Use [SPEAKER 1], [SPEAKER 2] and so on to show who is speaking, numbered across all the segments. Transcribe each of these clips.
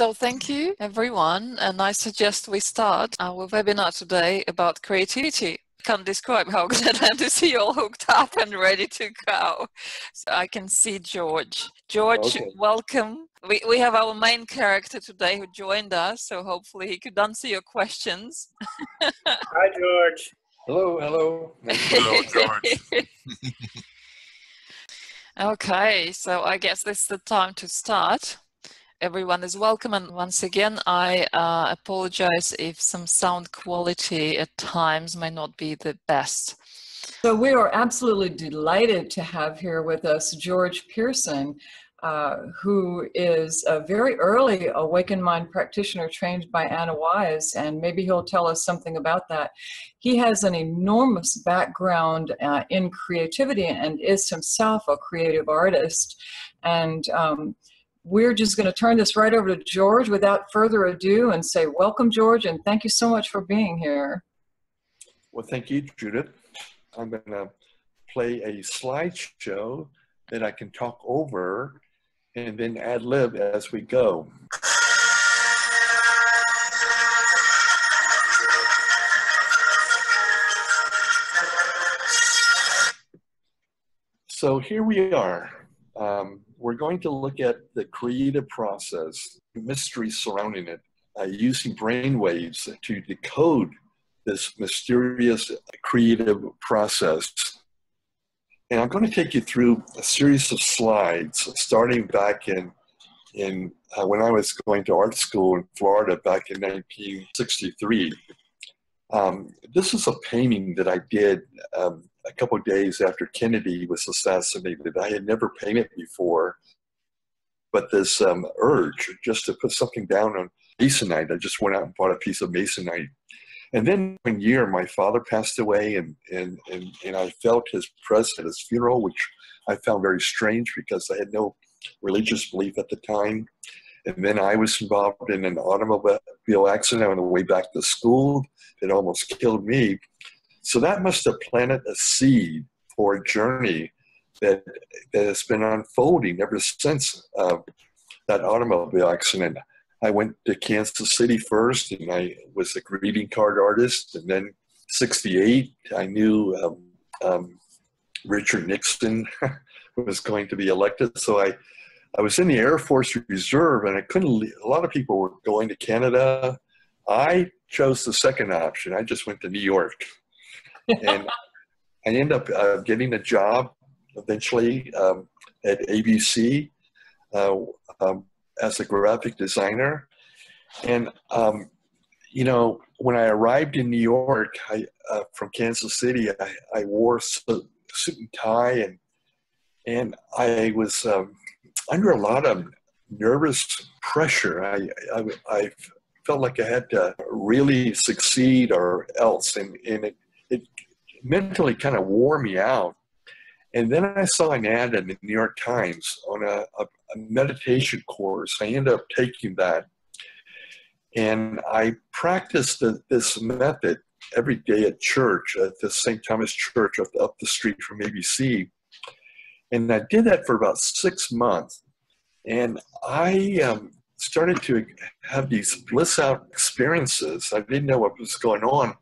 [SPEAKER 1] So thank you, everyone, and I suggest we start our webinar today about creativity. Can't describe how glad I am to see you all hooked up and ready to go. So I can see George. George,
[SPEAKER 2] Okay.
[SPEAKER 1] welcome. We have our main character today who joined us, so hopefully he could answer your questions.
[SPEAKER 3] Hi, George.
[SPEAKER 2] Hello, hello.
[SPEAKER 4] Hello, George.
[SPEAKER 1] Okay, so I guess this is the time to start. Everyone is welcome, and once again I apologize if some sound quality at times may not be the best.
[SPEAKER 5] So we are absolutely delighted to have here with us George Pearson, who is a very early Awakened Mind practitioner trained by Anna Wise, and maybe he'll tell us something about that. He has an enormous background in creativity and is himself a creative artist. And we're just going to turn this right over to George without further ado and say, welcome, George, and thank you so much for being here.
[SPEAKER 2] Well, thank you, Judith. I'm going to play a slideshow that I can talk over and then ad-lib as we go. So here we are. We're going to look at the creative process, the mystery surrounding it, using brain waves to decode this mysterious creative process. And I'm going to take you through a series of slides, starting back in when I was going to art school in Florida back in 1963. This is a painting that I did a couple of days after Kennedy was assassinated. I had never painted before, but this urge just to put something down on masonite, I just went out and bought a piece of masonite. And then one year, my father passed away, and I felt his presence at his funeral, which I found very strange because I had no religious belief at the time. And then I was involved in an automobile accident on the way back to school that almost killed me. So that must have planted a seed for a journey that has been unfolding ever since that automobile accident. I went to Kansas City first, and I was a greeting card artist. And then 68, I knew Richard Nixon was going to be elected. So I was in the Air Force Reserve, and I couldn't leave. A lot of people were going to Canada. I chose the second option. I just went to New York. And I ended up getting a job eventually at ABC as a graphic designer. And, you know, when I arrived in New York from Kansas City, I wore a suit and tie, and I was under a lot of nervous pressure. I felt like I had to really succeed or else, and it mentally kind of wore me out. And then I saw an ad in the New York Times on a meditation course. I ended up taking that, and I practiced this method every day at church, at the St. Thomas Church up the street from ABC. And I did that for about 6 months. And I started to have these bliss out experiences. I didn't know what was going on.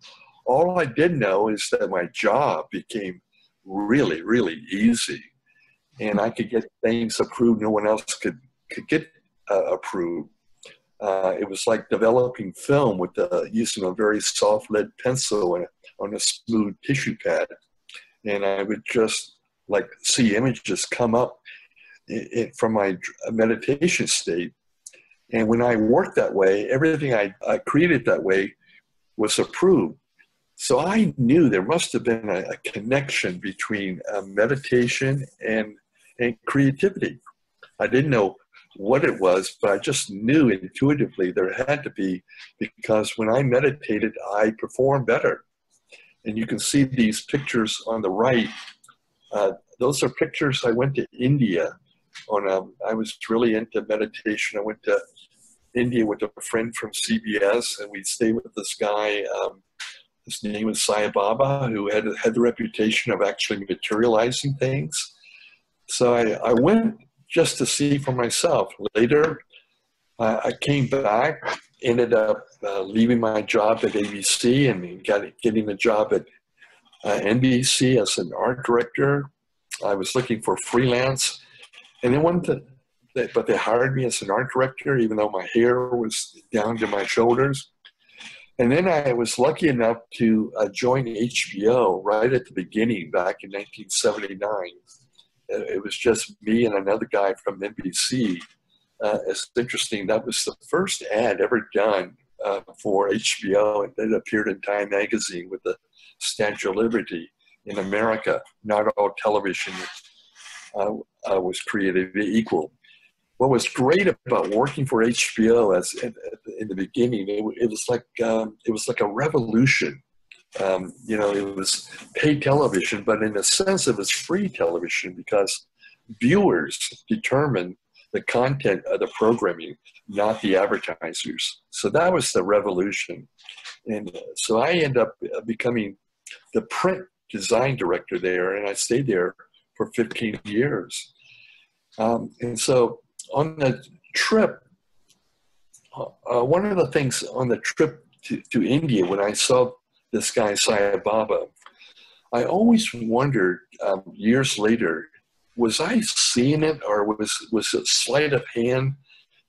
[SPEAKER 2] All I did know is that my job became really, really easy. And I could get things approved no one else could get approved. It was like developing film with using a very soft lead pencil on a smooth tissue pad. And I would just like see images come up from my meditation state. And when I worked that way, everything I created that way was approved. So I knew there must have been a connection between meditation and creativity. I didn't know what it was, but I just knew intuitively there had to be, because when I meditated, I performed better. And you can see these pictures on the right. Those are pictures. I went to India I was really into meditation. I went to India with a friend from CBS, and we stayed with this guy. His name was Sai Baba, who had the reputation of actually materializing things. So I went just to see for myself. Later, I came back, ended up leaving my job at ABC and getting a job at NBC as an art director. I was looking for freelance, and but they hired me as an art director, even though my hair was down to my shoulders. And then I was lucky enough to join HBO right at the beginning back in 1979. It was just me and another guy from NBC. It's interesting, that was the first ad ever done for HBO. It appeared in Time magazine with the Statue of Liberty in America. Not all television was created equal. What was great about working for HBO in the beginning, it was like a revolution. It was paid television, but in a sense it was free television because viewers determined the content of the programming, not the advertisers. So that was the revolution. And so I ended up becoming the print design director there, and I stayed there for 15 years. And so on the trip, one of the things on the trip to India, when I saw this guy, Sai Baba, I always wondered years later, was I seeing it, or was it sleight of hand,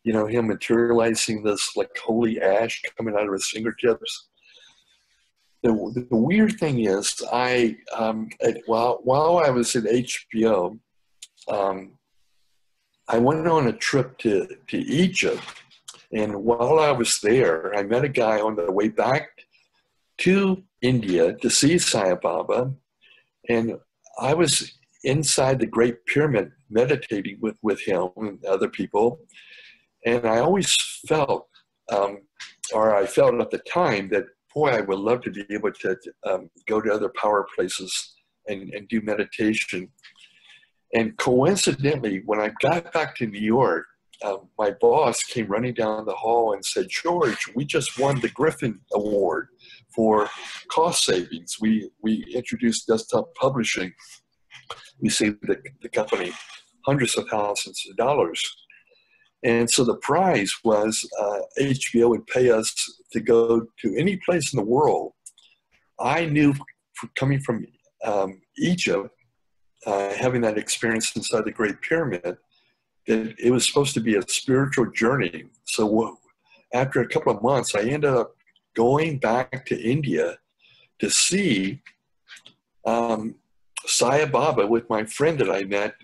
[SPEAKER 2] him materializing this like holy ash coming out of his fingertips? The weird thing is, while I was at HBO, I went on a trip to Egypt, and while I was there, I met a guy on the way back to India to see Sai Baba, and I was inside the Great Pyramid meditating with him and other people, and I always felt, or I felt at the time, that boy, I would love to be able to go to other power places and do meditation. And coincidentally, when I got back to New York, my boss came running down the hall and said, "George, we just won the Griffin Award for cost savings. We introduced desktop publishing. We saved the company hundreds of thousands of dollars." And so the prize was HBO would pay us to go to any place in the world. I knew, coming from Egypt, having that experience inside the Great Pyramid, that it was supposed to be a spiritual journey. So after a couple of months, I ended up going back to India to see Sai Baba with my friend that I met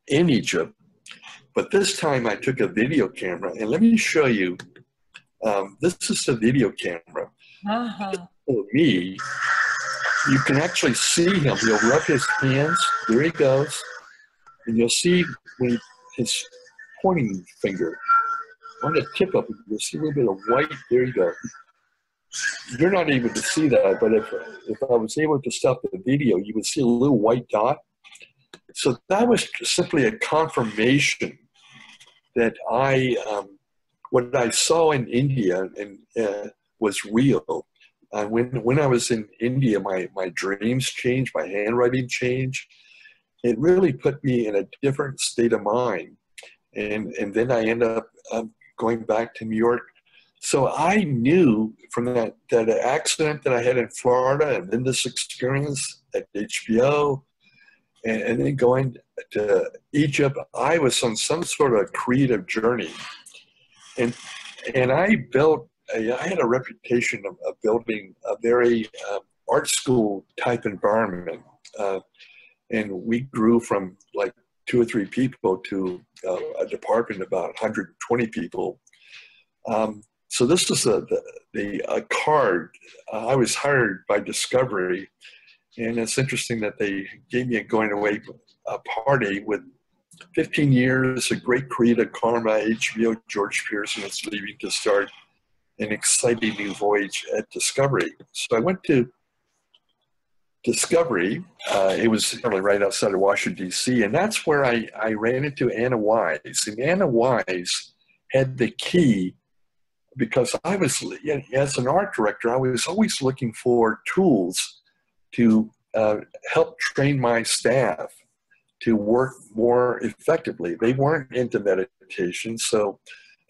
[SPEAKER 2] in Egypt. But this time I took a video camera, and let me show you. This is a video camera. For me, you can actually see him. He'll rub his hands. There he goes. And you'll see when his pointing finger on the tip of it, you'll see a little bit of white. There you go. You're not able to see that, but if I was able to stop the video, you would see a little white dot. So that was simply a confirmation that what I saw in India was real. When I was in India, my dreams changed, my handwriting changed. It really put me in a different state of mind. And then I ended up going back to New York. So I knew from that accident that I had in Florida, and then this experience at HBO, and then going to Egypt, I was on some sort of creative journey. And I had a reputation of building a very art school type environment. And we grew from like 2 or 3 people to a department of about 120 people. So this was a card. I was hired by Discovery, and it's interesting that they gave me a going away party with 15 years, a great creative karma. HBO, George Pearson is leaving to start an exciting new voyage at Discovery. So I went to Discovery. It was right outside of Washington, D.C., and that's where I ran into Anna Wise. And Anna Wise had the key, because I was, as an art director, I was always looking for tools to help train my staff to work more effectively. They weren't into meditation, so,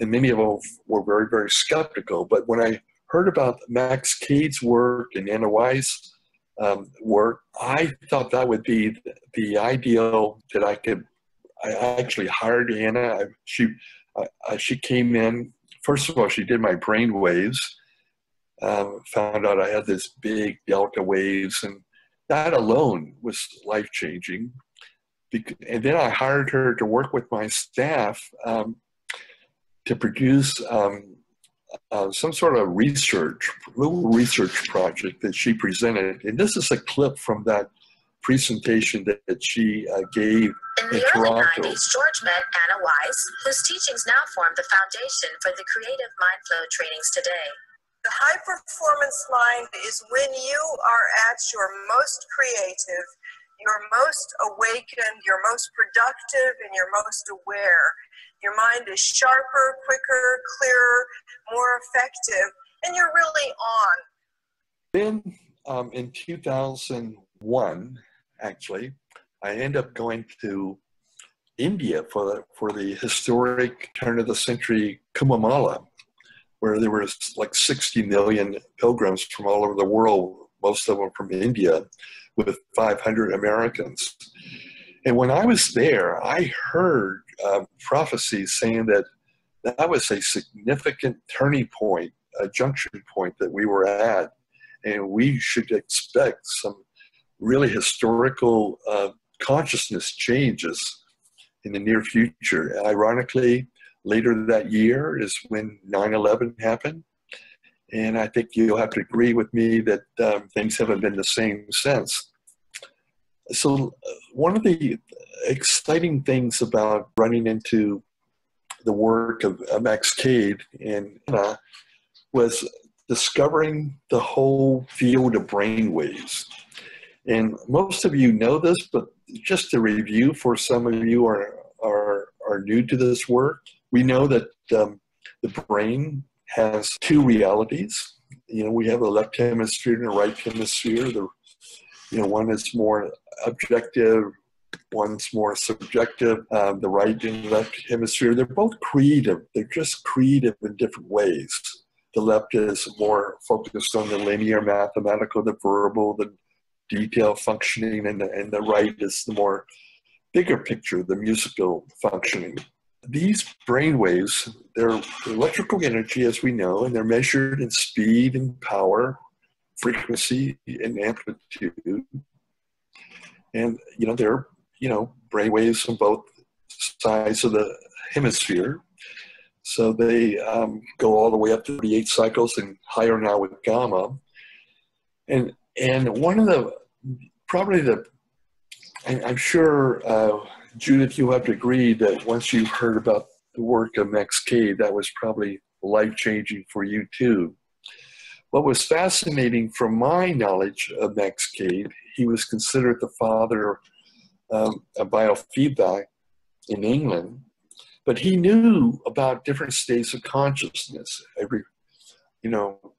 [SPEAKER 2] and many of them were very, very skeptical. But when I heard about Max Cade's work and Anna Weiss' work, I thought that would be the ideal that I actually hired Anna. She came in, first of all, she did my brain waves, found out I had this big delta waves, and that alone was life-changing. And then I hired her to work with my staff to produce some sort of little research project that she presented. And this is a clip from that presentation that she gave in Toronto.
[SPEAKER 6] In the early 90s, George met Anna Weiss, whose teachings now form the foundation for the creative mind flow trainings today.
[SPEAKER 7] The high performance mind is when you are at your most creative, your most awakened, your most productive, and your most aware. Your mind is sharper, quicker, clearer, more effective, and you're really on.
[SPEAKER 2] Then in 2001, actually, I ended up going to India for the historic turn of the century Kumbh Mela, where there were like 60 million pilgrims from all over the world, most of them from India, with 500 Americans. And when I was there, I heard prophecies saying that that was a significant turning point, a junction point that we were at, and we should expect some really historical consciousness changes in the near future. Ironically, later that year is when 9/11 happened, and I think you'll have to agree with me that things haven't been the same since. So one of the exciting things about running into the work of Max Cade and Anna was discovering the whole field of brainwaves. And most of you know this, but just to review for some of you are new to this work, we know that the brain has two realities. You know, we have a left hemisphere and a right hemisphere. One is more objective, one's more subjective. The right and left hemisphere, they're both creative. They're just creative in different ways. The left is more focused on the linear, mathematical, the verbal, the detail functioning, and the right is the more bigger picture, the musical functioning. These brain waves, they're electrical energy, as we know, and they're measured in speed and power, frequency and amplitude. And, they're, brain waves on both sides of the hemisphere. So they go all the way up to 38 cycles and higher now with gamma. And one of I'm sure, Judith, you have to agree that once you heard about the work of Max Cade, that was probably life-changing for you too. What was fascinating from my knowledge of Max Cade, he was considered the father of biofeedback in England, but he knew about different states of consciousness.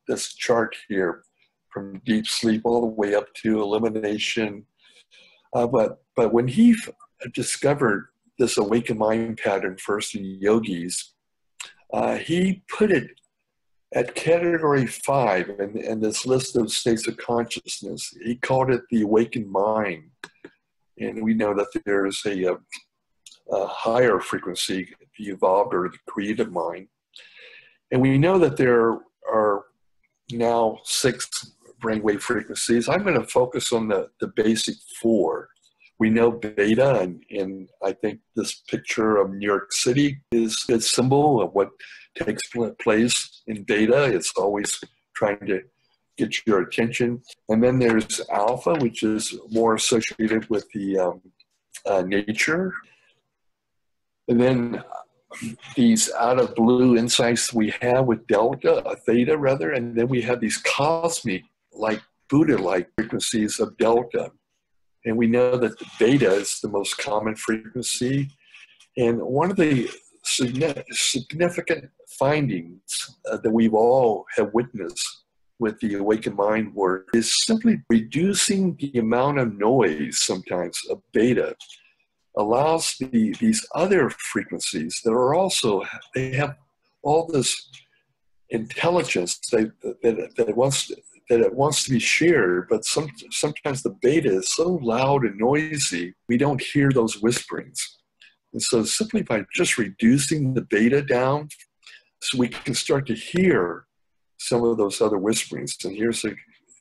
[SPEAKER 2] This chart here, from deep sleep all the way up to elimination. But when he discovered this awakened mind pattern first in yogis, he put it at category 5 in this list of states of consciousness. He called it the awakened mind. And we know that there's a higher frequency, the evolved or the creative mind. And we know that there are now 6 brainwave frequencies. I'm going to focus on the basic 4. We know beta, and I think this picture of New York City is a symbol of what takes place in beta. It's always trying to get your attention. And then there's alpha, which is more associated with the nature. And then these out of blue insights we have with delta, theta rather, and then we have these cosmic, like Buddha-like frequencies of delta. And we know that the beta is the most common frequency. And one of the significant findings that we've all have witnessed with the awakened mind work is simply reducing the amount of noise sometimes of beta. allows these other frequencies that are also, they have all this intelligence that it wants to be shared, but sometimes the beta is so loud and noisy, we don't hear those whisperings. And so simply by just reducing the beta down, so we can start to hear some of those other whisperings. And here's,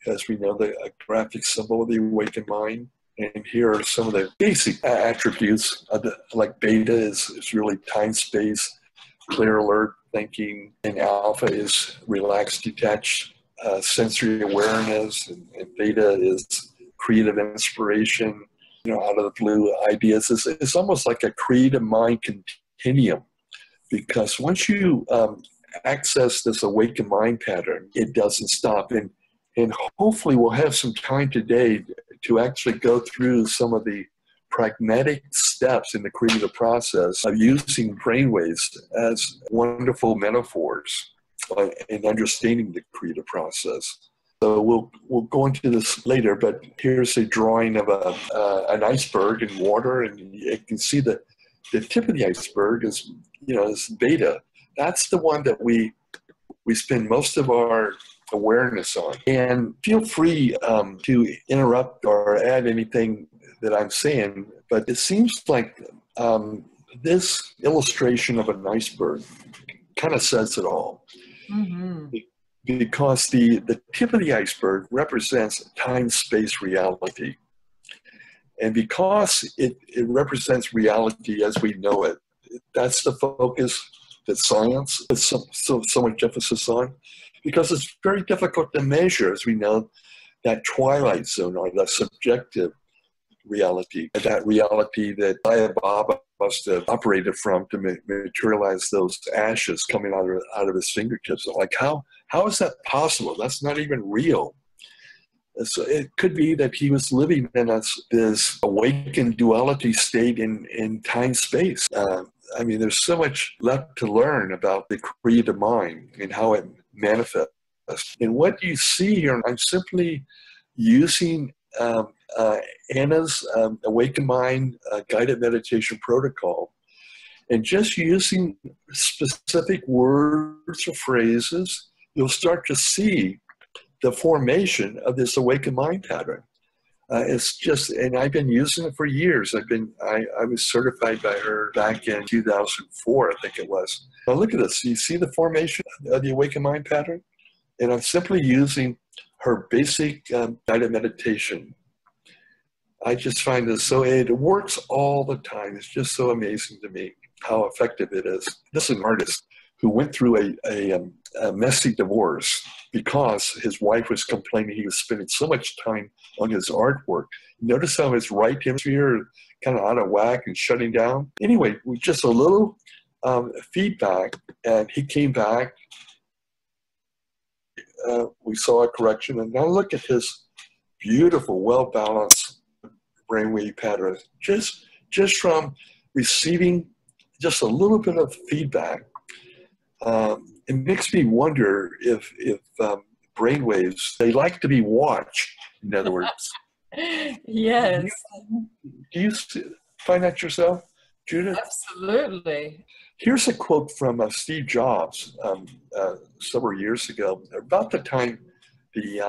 [SPEAKER 2] as we know, a graphic symbol of the awakened mind. And here are some of the basic attributes of like beta is really time, space, clear, alert thinking, and alpha is relaxed, detached, sensory awareness, and beta is creative inspiration, out of the blue ideas. It's almost like a creative mind continuum, because once you access this awakened mind pattern, it doesn't stop. And hopefully we'll have some time today to actually go through some of the pragmatic steps in the creative process of using brainwaves as wonderful metaphors in understanding the creative process. So we'll go into this later, but here's a drawing of an iceberg in water, and you can see that the tip of the iceberg is, is beta. That's the one that we spend most of our awareness on. And feel free to interrupt or add anything that I'm saying, but it seems like this illustration of an iceberg kind of says it all. Mm-hmm. Because the tip of the iceberg represents time-space reality. And because it represents reality as we know it, that's the focus that science puts so much emphasis on, because it's very difficult to measure, as we know, that twilight zone or the subjective reality, that reality that Sai Baba must have operated from to materialize those ashes coming out of his fingertips. Like, how is that possible? That's not even real. So it could be that he was living in this awakened duality state in time-space. There's so much left to learn about the creative mind and how it manifests. And what you see here, I'm simply using Anna's Awakened Mind guided meditation protocol, and just using specific words or phrases, you'll start to see the formation of this awakened mind pattern. It's just, and I've been using it for years. I was certified by her back in 2004, I think it was. Now look at this. You see the formation of the awakened mind pattern? And I'm simply using her basic guided meditation. I just find this it works all the time. It's just so amazing to me how effective it is. This is an artist who went through a messy divorce because his wife was complaining he was spending so much time on his artwork. Notice how his right hemisphere kind of out of whack and shutting down. Anyway, with just a little feedback, and he came back. We saw a correction, and now look at his beautiful, well-balanced brainwave pattern. Just from receiving just a little bit of feedback. It makes me wonder if brainwaves, they like to be watched, in other words.
[SPEAKER 5] Yes.
[SPEAKER 2] Do you find that yourself, Judith?
[SPEAKER 5] Absolutely.
[SPEAKER 2] Here's a quote from Steve Jobs several years ago, about the time he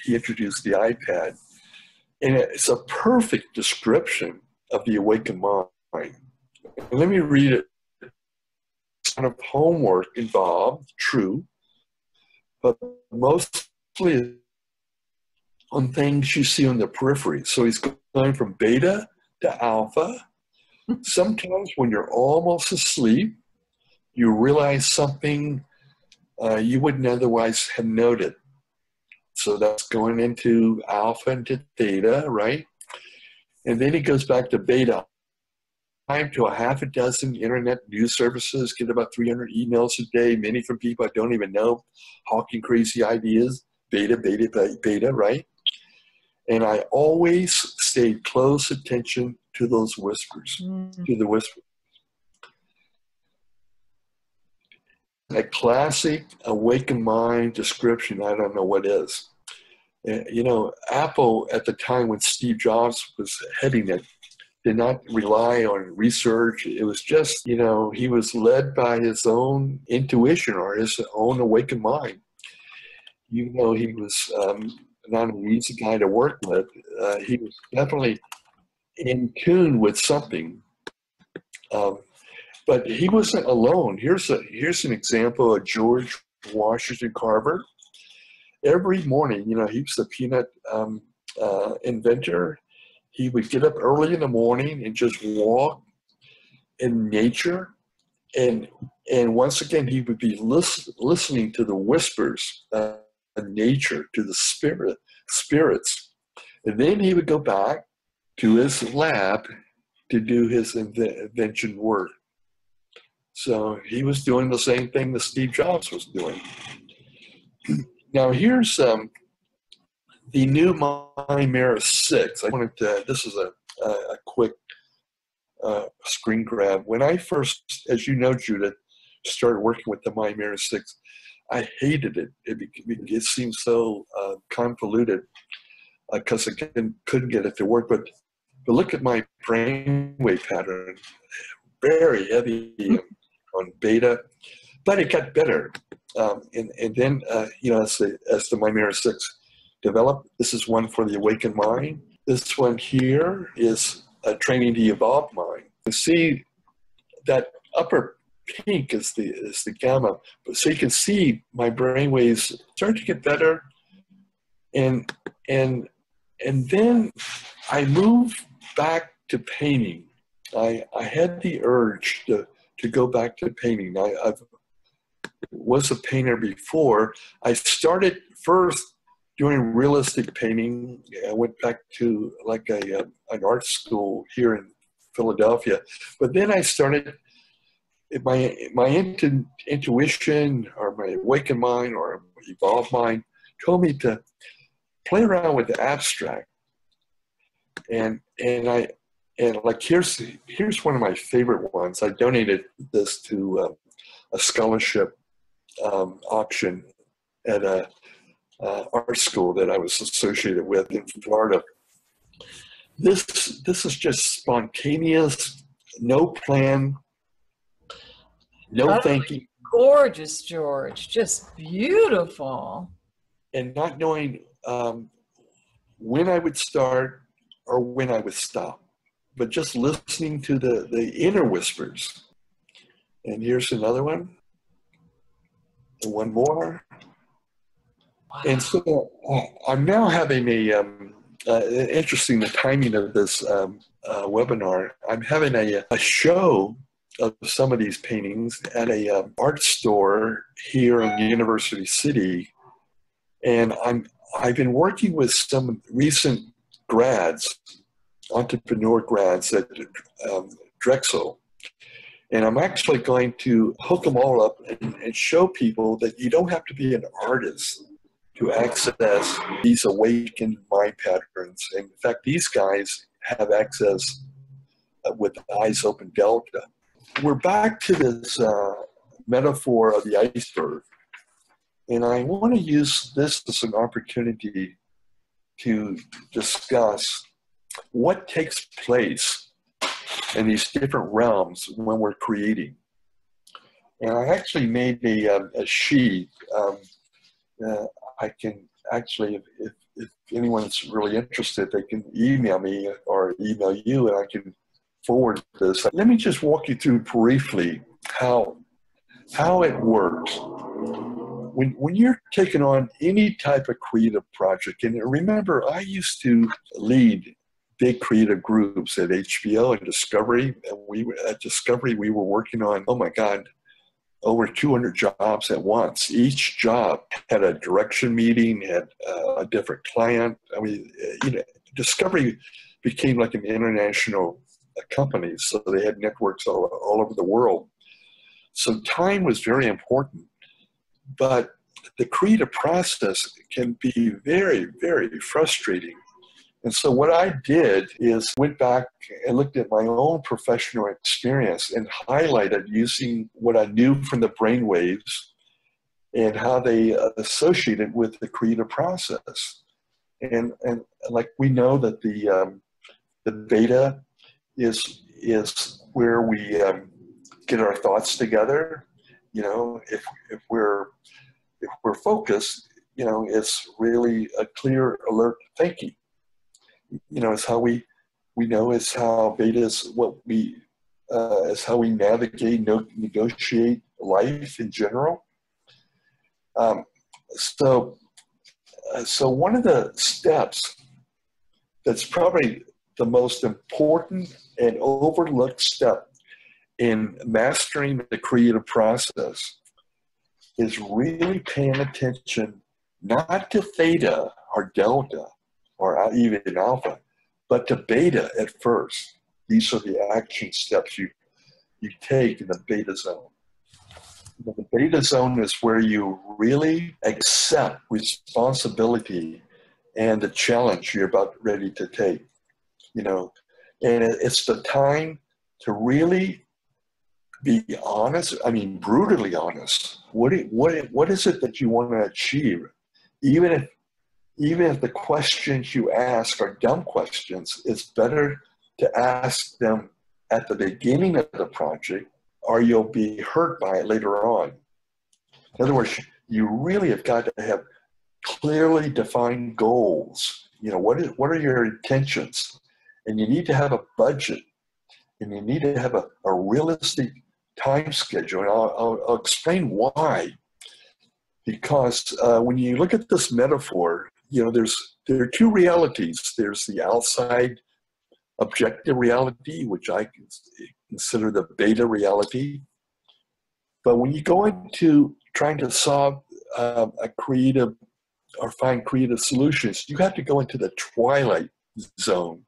[SPEAKER 2] introduced the iPad. And it's a perfect description of the awakened mind. Let me read it. Kind of homework involved, true, but mostly on things you see on the periphery. So he's going from beta to alpha. Sometimes when you're almost asleep, you realize something you wouldn't otherwise have noted. So that's going into alpha into theta, right? And then he goes back to beta. To a half a dozen internet news services, get about 300 emails a day, many from people I don't even know, hawking crazy ideas, beta, right? And I always stayed close attention to those whispers, to the whispers. A classic awakened mind description, I don't know what is. Apple at the time when Steve Jobs was heading it, did not rely on research. It was just, you know, he was led by his own intuition or his own awakened mind. Even though he was not an easy guy to work with, he was definitely in tune with something. But he wasn't alone. Here's an example of George Washington Carver. Every morning, you know, he was the peanut inventor. He would get up early in the morning and just walk in nature. And once again, he would be listening to the whispers of nature, to the spirits. And then he would go back to his lab to do his invention work. So he was doing the same thing that Steve Jobs was doing. Now here's the new MyMira 6. I wanted to, this is a quick screen grab. When I first, as you know, Judith, started working with the MyMira 6, I hated it. It seemed so convoluted because I couldn't get it to work. But look at my brainwave pattern, very heavy on beta, but it got better. And then, you know, as the MyMira 6 developed, this is one for the awakened mind. This one here is training the evolved mind. You see that upper pink is the gamma, so you can see my brainwaves start to get better, and then I move back to painting. I had the urge to go back to painting. I was a painter before. I started first doing realistic painting. I went back to like an art school here in Philadelphia, but then I started. My intuition or my awakened mind or evolved mind told me to play around with the abstract, and like here's one of my favorite ones. I donated this to a scholarship auction at a art school that I was associated with in Florida. This is just spontaneous, no plan. No thinking.
[SPEAKER 5] Gorgeous, George. Just beautiful.
[SPEAKER 2] And not knowing when I would start or when I would stop, but just listening to the inner whispers. And here's another one. And one more. Wow. And so I'm now having interesting the timing of this webinar. I'm having a show of some of these paintings at a art store here in University City, and I've been working with some recent grads, entrepreneur grads at Drexel, and I'm actually going to hook them all up and show people that you don't have to be an artist to access these awakened mind patterns. And in fact, these guys have access with the eyes open delta. We're back to this metaphor of the iceberg, and I want to use this as an opportunity to discuss what takes place in these different realms when we're creating. And I actually made a sheet. I can actually, if anyone's really interested, they can email me or email you, and I can forward this. Let me just walk you through briefly how it works. When you're taking on any type of creative project, and remember, I used to lead big creative groups at HBO and Discovery, and at Discovery we were working on, oh my God, over 200 jobs at once. Each job had a direction meeting, had a different client. I mean, you know, Discovery became like an international company, so they had networks all over the world. So time was very important, but the creative process can be very, very frustrating. And so what I did is went back and looked at my own professional experience and highlighted using what I knew from the brain waves and how they associated with the creative process. And like we know that the beta is where we get our thoughts together. You know, if we're focused, you know, it's really a clear, alert thinking. You know, it's how we know, it's how beta is what we is how we navigate, negotiate life in general. So one of the steps that's probably the most important and overlooked step in mastering the creative process is really paying attention not to theta or delta or even alpha, but to beta at first. These are the action steps you take in the beta zone. The beta zone is where you really accept responsibility and the challenge you're about ready to take. You know, and it's the time to really be honest. I mean, brutally honest. What is it that you want to achieve? Even if the questions you ask are dumb questions, it's better to ask them at the beginning of the project, or you'll be hurt by it later on. In other words, you really have got to have clearly defined goals. You know, what are your intentions? And you need to have a budget, and you need to have a realistic time schedule. And I'll explain why. Because when you look at this metaphor, you know, there are two realities. There's the outside objective reality, which I consider the beta reality. But when you go into trying to solve a creative or find creative solutions, you have to go into the twilight zone,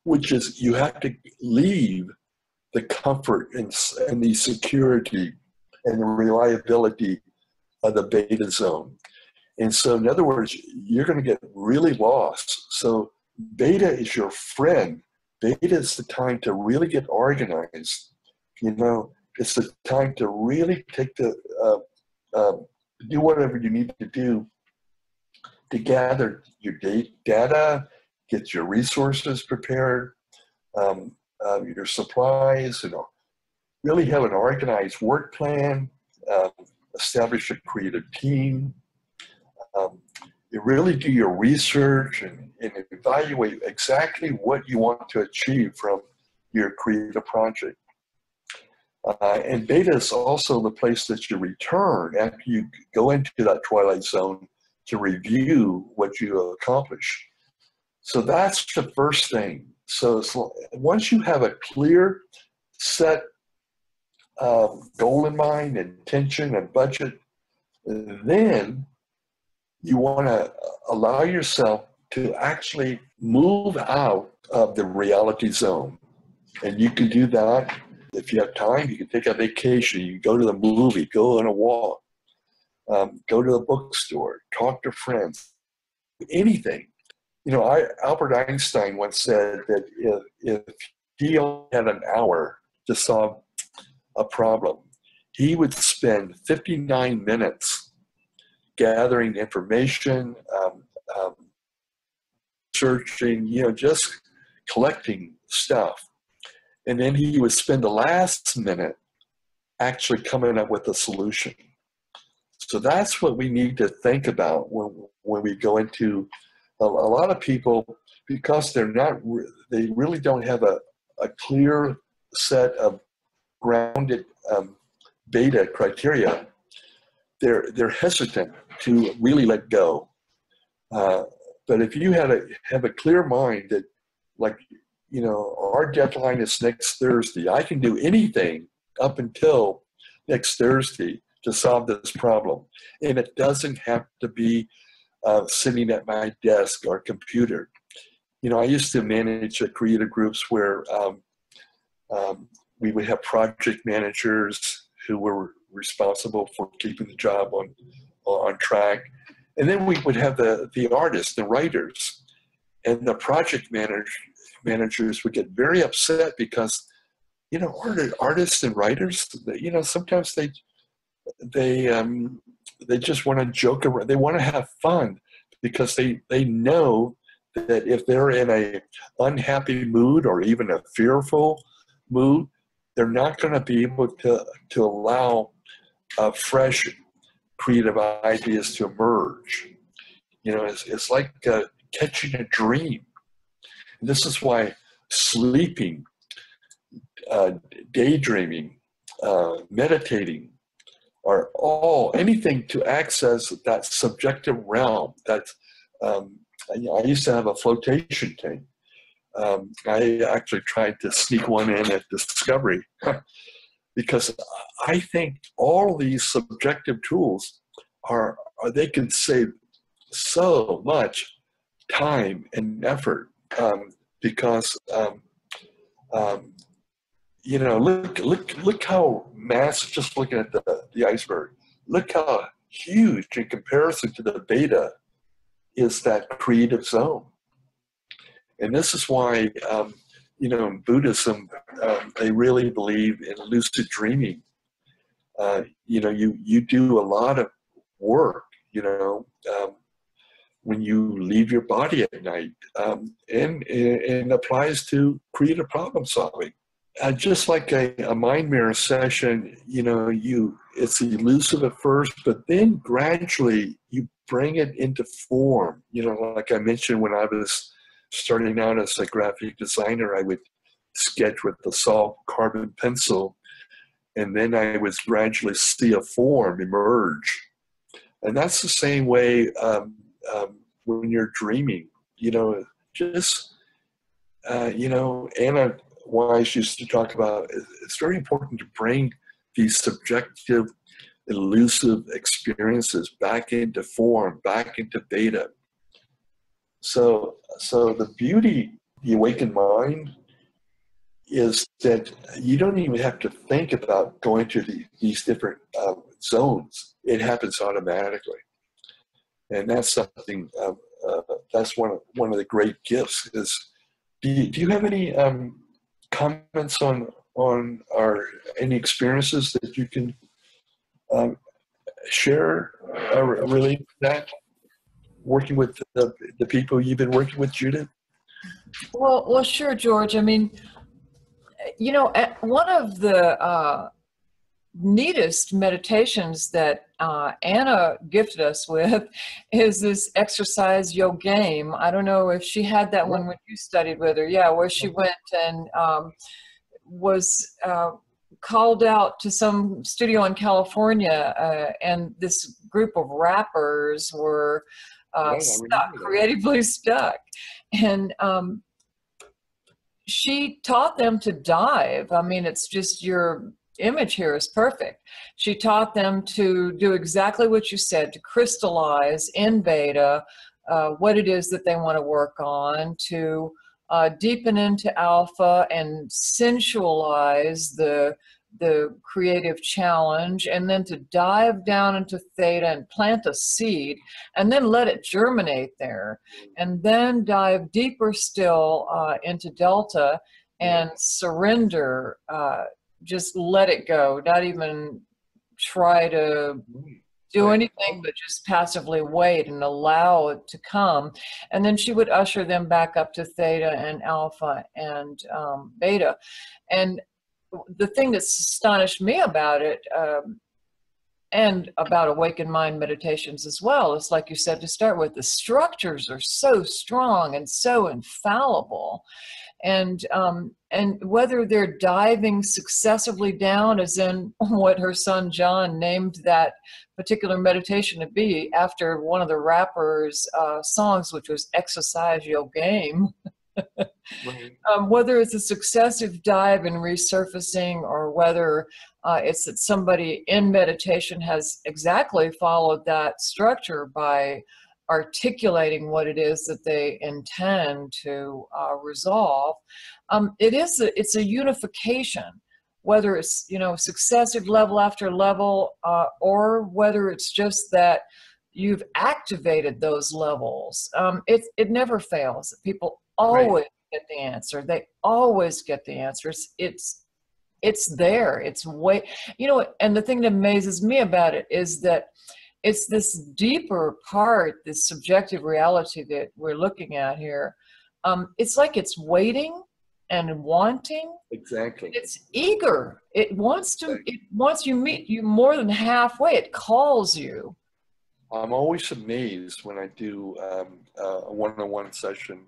[SPEAKER 2] which is you have to leave the comfort and the security and the reliability of the beta zone. And so, in other words, you're going to get really lost. So beta is your friend. Beta is the time to really get organized. You know, it's the time to really take do whatever you need to do to gather your data, get your resources prepared, your supplies, you know, really have an organized work plan, establish a creative team, you really do your research and evaluate exactly what you want to achieve from your creative project. And beta is also the place that you return after you go into that twilight zone to review what you accomplish. So that's the first thing. So once you have a clear set goal in mind, intention, and budget, then you want to allow yourself to actually move out of the reality zone. And you can do that if you have time. You can take a vacation, you can go to the movie, go on a walk, go to the bookstore, talk to friends, anything. You know, Albert Einstein once said that if he only had an hour to solve a problem, he would spend 59 minutes gathering information, searching, you know, just collecting stuff. And then he would spend the last minute actually coming up with a solution. So that's what we need to think about when we go into a lot of people, because they really don't have a clear set of grounded beta criteria. They're hesitant to really let go. But if you have a clear mind that, like, you know, our deadline is next Thursday, I can do anything up until next Thursday to solve this problem. And it doesn't have to be sitting at my desk or computer. You know, I used to manage creative groups where we would have project managers who were responsible for keeping the job on track. And then we would have the artists, the writers, and the project managers would get very upset because, you know, artists and writers, you know, sometimes they just want to joke around. They want to have fun because they know that if they're in a unhappy mood or even a fearful mood, they're not going to be able to allow fresh creative ideas to emerge. It's like catching a dream. And this is why sleeping, daydreaming, meditating are all anything to access that subjective realm. I used to have a flotation tank. I actually tried to sneak one in at Discovery because I think all these subjective tools they can save so much time and effort because look how massive. Just looking at the iceberg, look how huge in comparison to the beta is that creative zone. And this is why, in Buddhism, they really believe in lucid dreaming. You do a lot of work, when you leave your body at night, and it applies to creative problem solving. Just like a mind mirror session, it's elusive at first, but then gradually you bring it into form. Like I mentioned, when I was starting out as a graphic designer, I would sketch with the soft carbon pencil, and then I would gradually see a form emerge. And that's the same way when you're dreaming. Anna Wise used to talk about it's very important to bring these subjective, elusive experiences back into form, back into beta. So the beauty, the awakened mind, is that you don't even have to think about going to these different zones. It happens automatically, and that's something. That's one of the great gifts. Do you have any comments on any experiences that you can share related to that? Working with the people you've been working with, Judith?
[SPEAKER 5] Well, sure, George. I mean, one of the neatest meditations that Anna gifted us with is this exercise Yogame. I don't know if she had that one when you studied with her. Yeah, where she went and was called out to some studio in California, and this group of rappers were creatively stuck. And she taught them to dive. I mean, it's just your image here is perfect. She taught them to do exactly what you said, to crystallize in beta what it is that they want to work on, to deepen into alpha and sensualize the creative challenge, and then to dive down into theta and plant a seed and then let it germinate there, and then dive deeper still into delta and surrender. Just let it go, not even try to do anything but just passively wait and allow it to come. And then she would usher them back up to theta and alpha and beta. And the thing that's astonished me about it, and about awakened mind meditations as well, is, like you said, to start with, the structures are so strong and so infallible. And whether they're diving successively down, as in what her son John named that particular meditation to be after one of the rappers' songs, which was Exercise Your Game. Whether it's a successive dive and resurfacing, or whether it's that somebody in meditation has exactly followed that structure by articulating what it is that they intend to resolve. It's a unification, whether it's successive level after level, or whether it's just that you've activated those levels. It never fails. People always get the answer. They always get the answers. It's there. It's way, and the thing that amazes me about it is that it's this deeper part, this subjective reality that we're looking at here. It's like it's waiting and wanting.
[SPEAKER 2] Exactly.
[SPEAKER 5] It's eager. It wants you meet you more than halfway. It calls you.
[SPEAKER 2] I'm always amazed when I do a one-on-one session,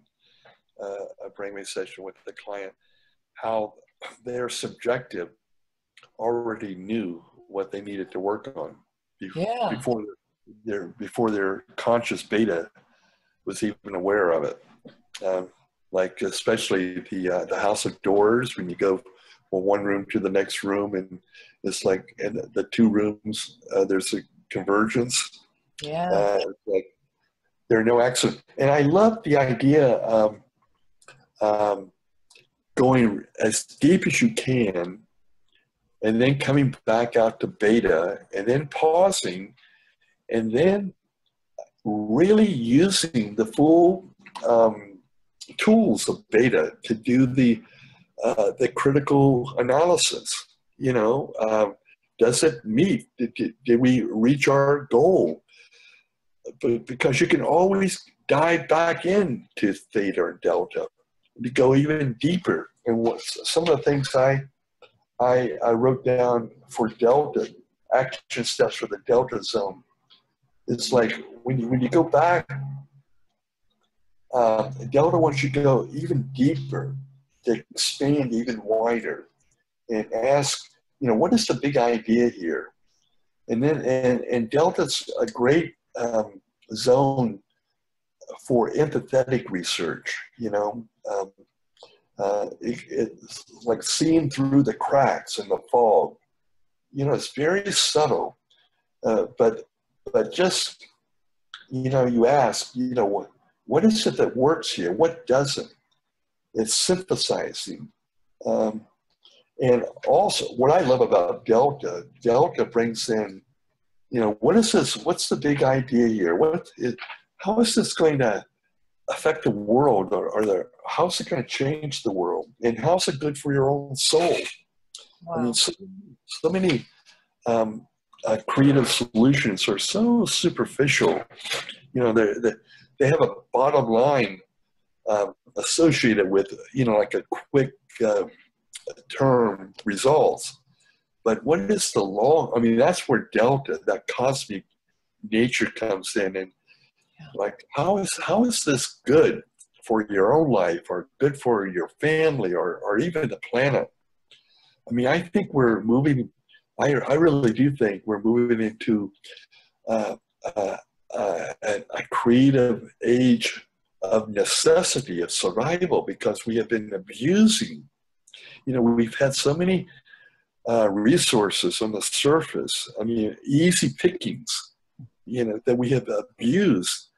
[SPEAKER 2] a brainwave session with the client, how their subjective already knew what they needed to work on before their conscious beta was even aware of it. Like especially the House of Doors, when you go from one room to the next room, and it's like in the two rooms there's a convergence.
[SPEAKER 5] Yeah.
[SPEAKER 2] Like there are no accidents. And I love the idea of going as deep as you can and then coming back out to beta and then pausing and then really using the full tools of beta to do the critical analysis. You know, does it meet? Did we reach our goal? But because you can always dive back into theta or delta to go even deeper. And what some of the things I wrote down for delta, action steps for the delta zone, it's like when you go back, delta wants you to go even deeper, to expand even wider, and ask, you know, what is the big idea here? And then and delta's a great zone for empathetic research. You know, it's like seeing through the cracks in the fog. You know, it's very subtle, but just, you know, you ask, you know, what is it that works here? What doesn't? It's synthesizing. And also, what I love about delta brings in, you know, what is this? What's the big idea here? How is this going to affect the world, or how's it going to change the world? And how's it good for your own soul?
[SPEAKER 5] Wow.
[SPEAKER 2] I mean, so many creative solutions are so superficial. You know, they have a bottom line associated with, you know, like a quick term results. But what is the long? I mean, that's where delta, that cosmic nature, comes in, and like, how is this good for your own life, or good for your family, or even the planet? I mean, I think we're moving. I really do think we're moving into a creative age of necessity, of survival, because we have been abusing. You know, we've had so many resources on the surface. I mean, easy pickings, you know, that we have abused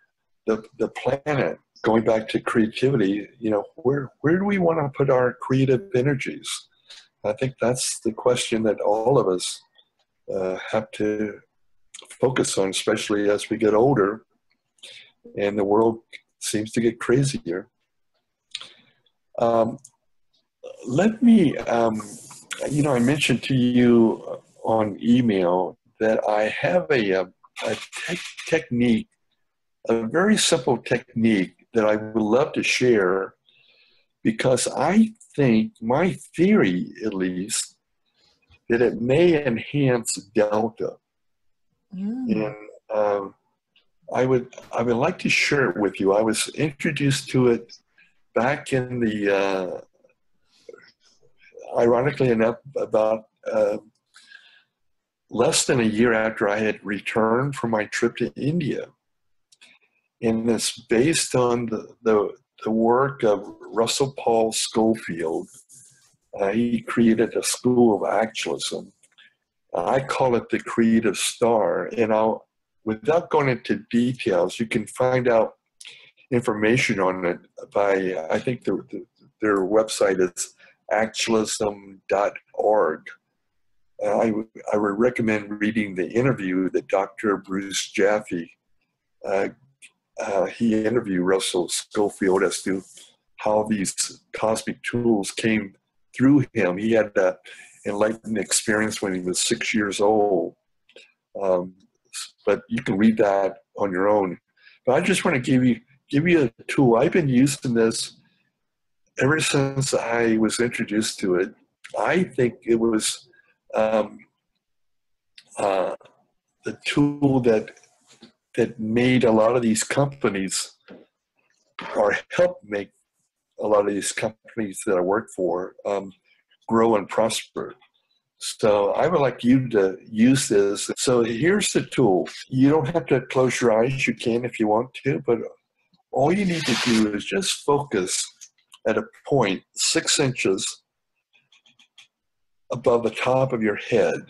[SPEAKER 2] the planet. Going back to creativity, you know, where do we want to put our creative energies? I think that's the question that all of us have to focus on, especially as we get older and the world seems to get crazier. Let me, you know, I mentioned to you on email that I have a technique, a very simple technique that I would love to share, because I think, my theory at least, that it may enhance delta. And I would like to share it with you. I was introduced to it back in the, ironically enough, about less than a year after I had returned from my trip to India. And it's based on the work of Russell Paul Schofield. He created a school of actualism. I call it the creative star. And without going into details, you can find out information on it by, I think their website is actualism.org. I would recommend reading the interview that Dr. Bruce Jaffe, he interviewed Russell Schofield as to how these cosmic tools came through him. He had an enlightened experience when he was 6 years old. But but you can read that on your own. But I just want to give you a tool. I've been using this ever since I was introduced to it. I think it was the tool that made a lot of these companies, or helped make a lot of these companies that I work for, grow and prosper. So I would like you to use this. So here's the tool. You don't have to close your eyes. You can if you want to, but all you need to do is just focus at a point 6 inches above the top of your head.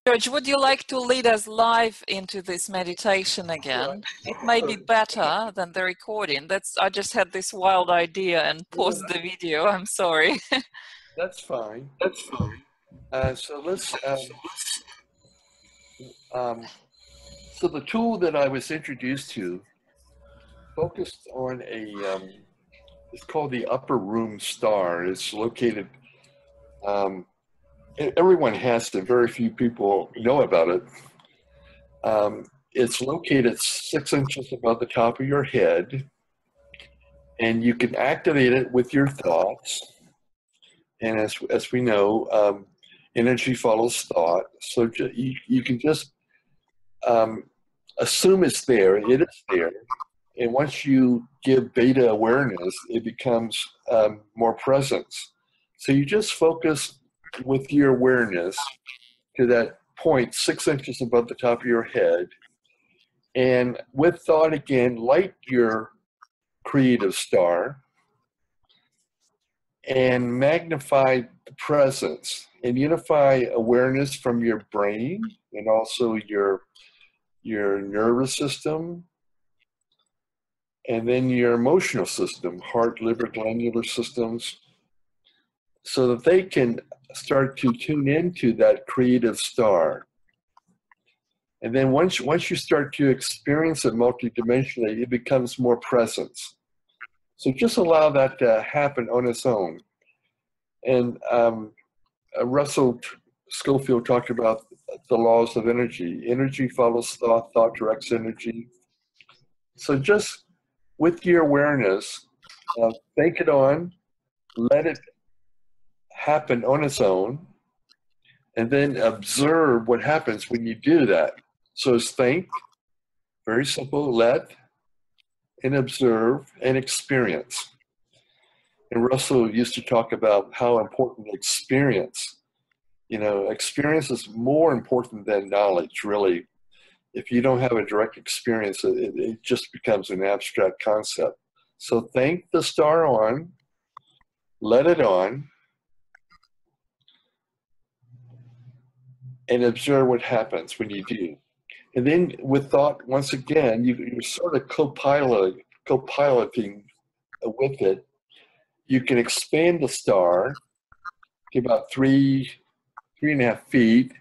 [SPEAKER 1] George, would you like to lead us live into this meditation again? It may be better than the recording. I just had this wild idea and paused the video. I'm sorry.
[SPEAKER 2] That's fine. So let's. So the tool that I was introduced to focused on it's called the Upper Room Star. It's located. Everyone has it. Very few people know about it. It's located 6 inches above the top of your head, and you can activate it with your thoughts. And as we know, energy follows thought. So you can just assume it's there. It is there. And once you give beta awareness, it becomes more presence. So you just focus with your awareness to that point 6 inches above the top of your head. And with thought again, light your creative star and magnify the presence and unify awareness from your brain and also your nervous system, and then your emotional system, heart, liver, glandular systems, so that they can start to tune into that creative star. And then once you start to experience it multidimensionally, it becomes more presence. So just allow that to happen on its own. And Russell Scofield talked about the laws of energy. Energy follows thought, thought directs energy. So just with your awareness, think it on, let it happen on its own, and then observe what happens when you do that. So it's think, very simple, let, and observe, and experience. And Russell used to talk about how important experience, experience is more important than knowledge, really. If you don't have a direct experience, it just becomes an abstract concept. So think the star on, let it on, and observe what happens when you do. And then with thought, once again, you're sort of co-piloting with it. You can expand the star to about 3.5 feet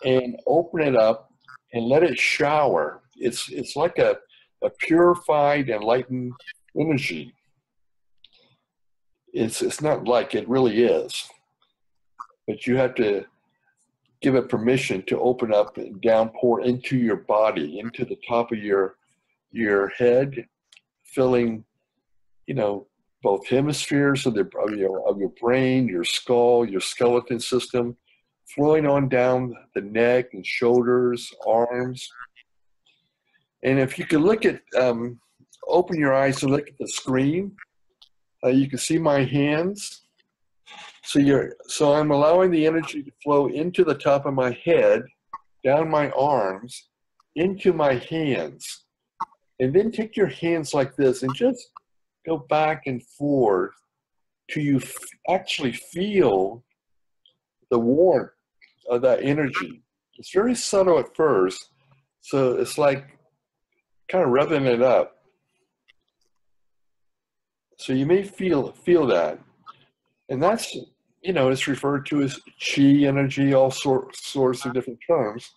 [SPEAKER 2] and open it up and let it shower. It's like a purified, enlightened energy. It's not like, it really is. But you have to give it permission to open up and downpour into your body, into the top of your head, filling, both hemispheres of your brain, your skull, your skeleton system, flowing on down the neck and shoulders, arms. And if you can look at, open your eyes and look at the screen, you can see my hands. So I'm allowing the energy to flow into the top of my head, down my arms, into my hands. And then take your hands like this and just go back and forth till you actually feel the warmth of that energy. It's very subtle at first, so it's like kind of rubbing it up. So you may feel that. And that's, it's referred to as chi energy, all sorts of different terms.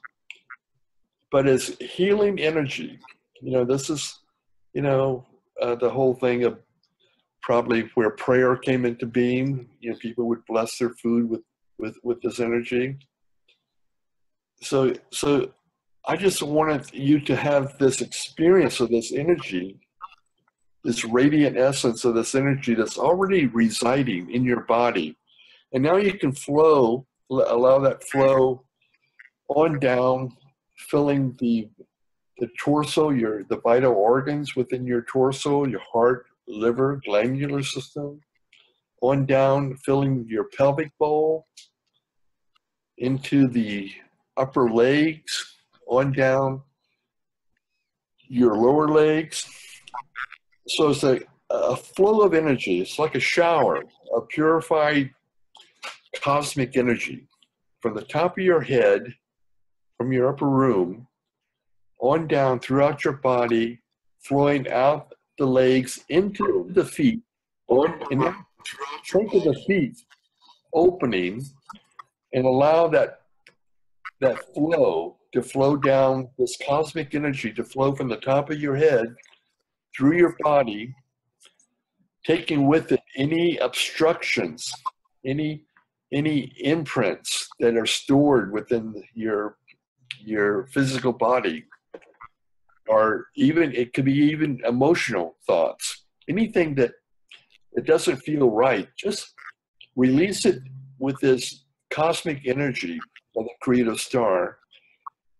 [SPEAKER 2] But it's healing energy. This is, the whole thing of probably where prayer came into being. People would bless their food with this energy. So I just wanted you to have this experience of this energy, this radiant essence of this energy that's already residing in your body. And now you can flow, allow that flow on down, filling the torso, the vital organs within your torso, your heart, liver, glandular system, on down, filling your pelvic bowl, into the upper legs, on down your lower legs. So it's a flow of energy. It's like a shower, a purified cosmic energy from the top of your head, from your upper room, on down throughout your body, flowing out the legs into the feet, and now think of the feet opening, and allow that flow to flow down, this cosmic energy to flow from the top of your head through your body, taking with it any obstructions, any imprints that are stored within your physical body, or even, it could be even emotional thoughts, anything that it doesn't feel right. Just release it with this cosmic energy of the creative star,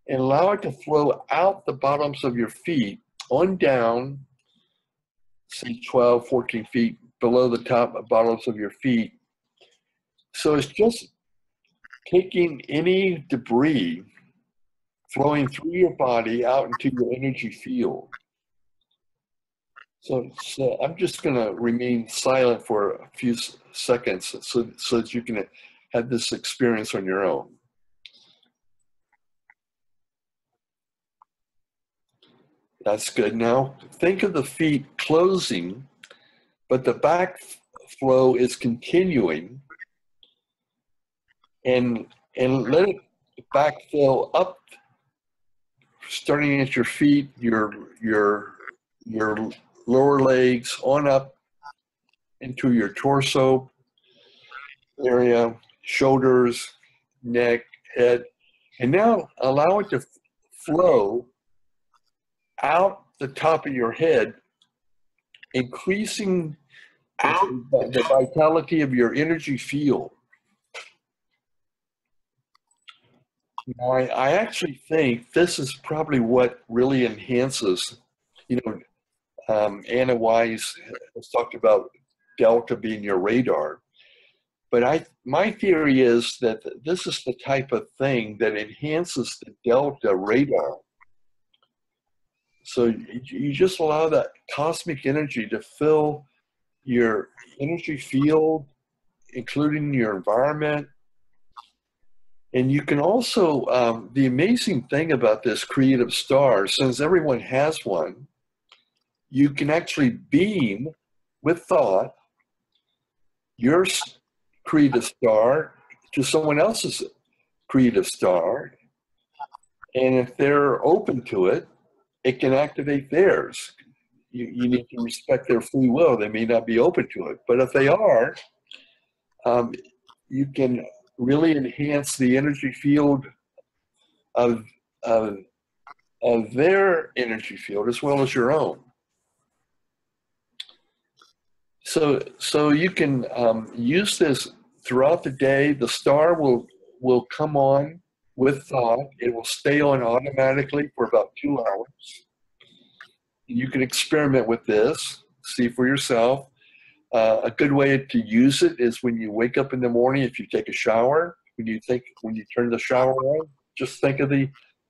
[SPEAKER 2] and allow it to flow out the bottoms of your feet on down, say 12, 14 feet below the top of bottoms of your feet. So it's just taking any debris flowing through your body out into your energy field. So I'm just going to remain silent for a few seconds so that you can have this experience on your own. That's good. Now think of the feet closing, but the back flow is continuing, and let it backfill up, starting at your feet, your lower legs, on up into your torso area, shoulders, neck, head, and now allow it to flow out the top of your head, increasing the vitality of your energy field. Now, I actually think this is probably what really enhances, Anna Wise has talked about delta being your radar. But my theory is that this is the type of thing that enhances the delta radar. So you just allow that cosmic energy to fill your energy field, including your environment. And you can also, the amazing thing about this creative star, since everyone has one, you can actually beam with thought your creative star to someone else's creative star. And if they're open to it, it can activate theirs. You need to respect their free will. They may not be open to it, but if they are, you can really enhance the energy field of their energy field as well as your own. So you can use this throughout the day. The star will come on with thought. It will stay on automatically for about 2 hours. You can experiment with this, see for yourself. A good way to use it is when you wake up in the morning, if you take a shower, when you turn the shower on, just think of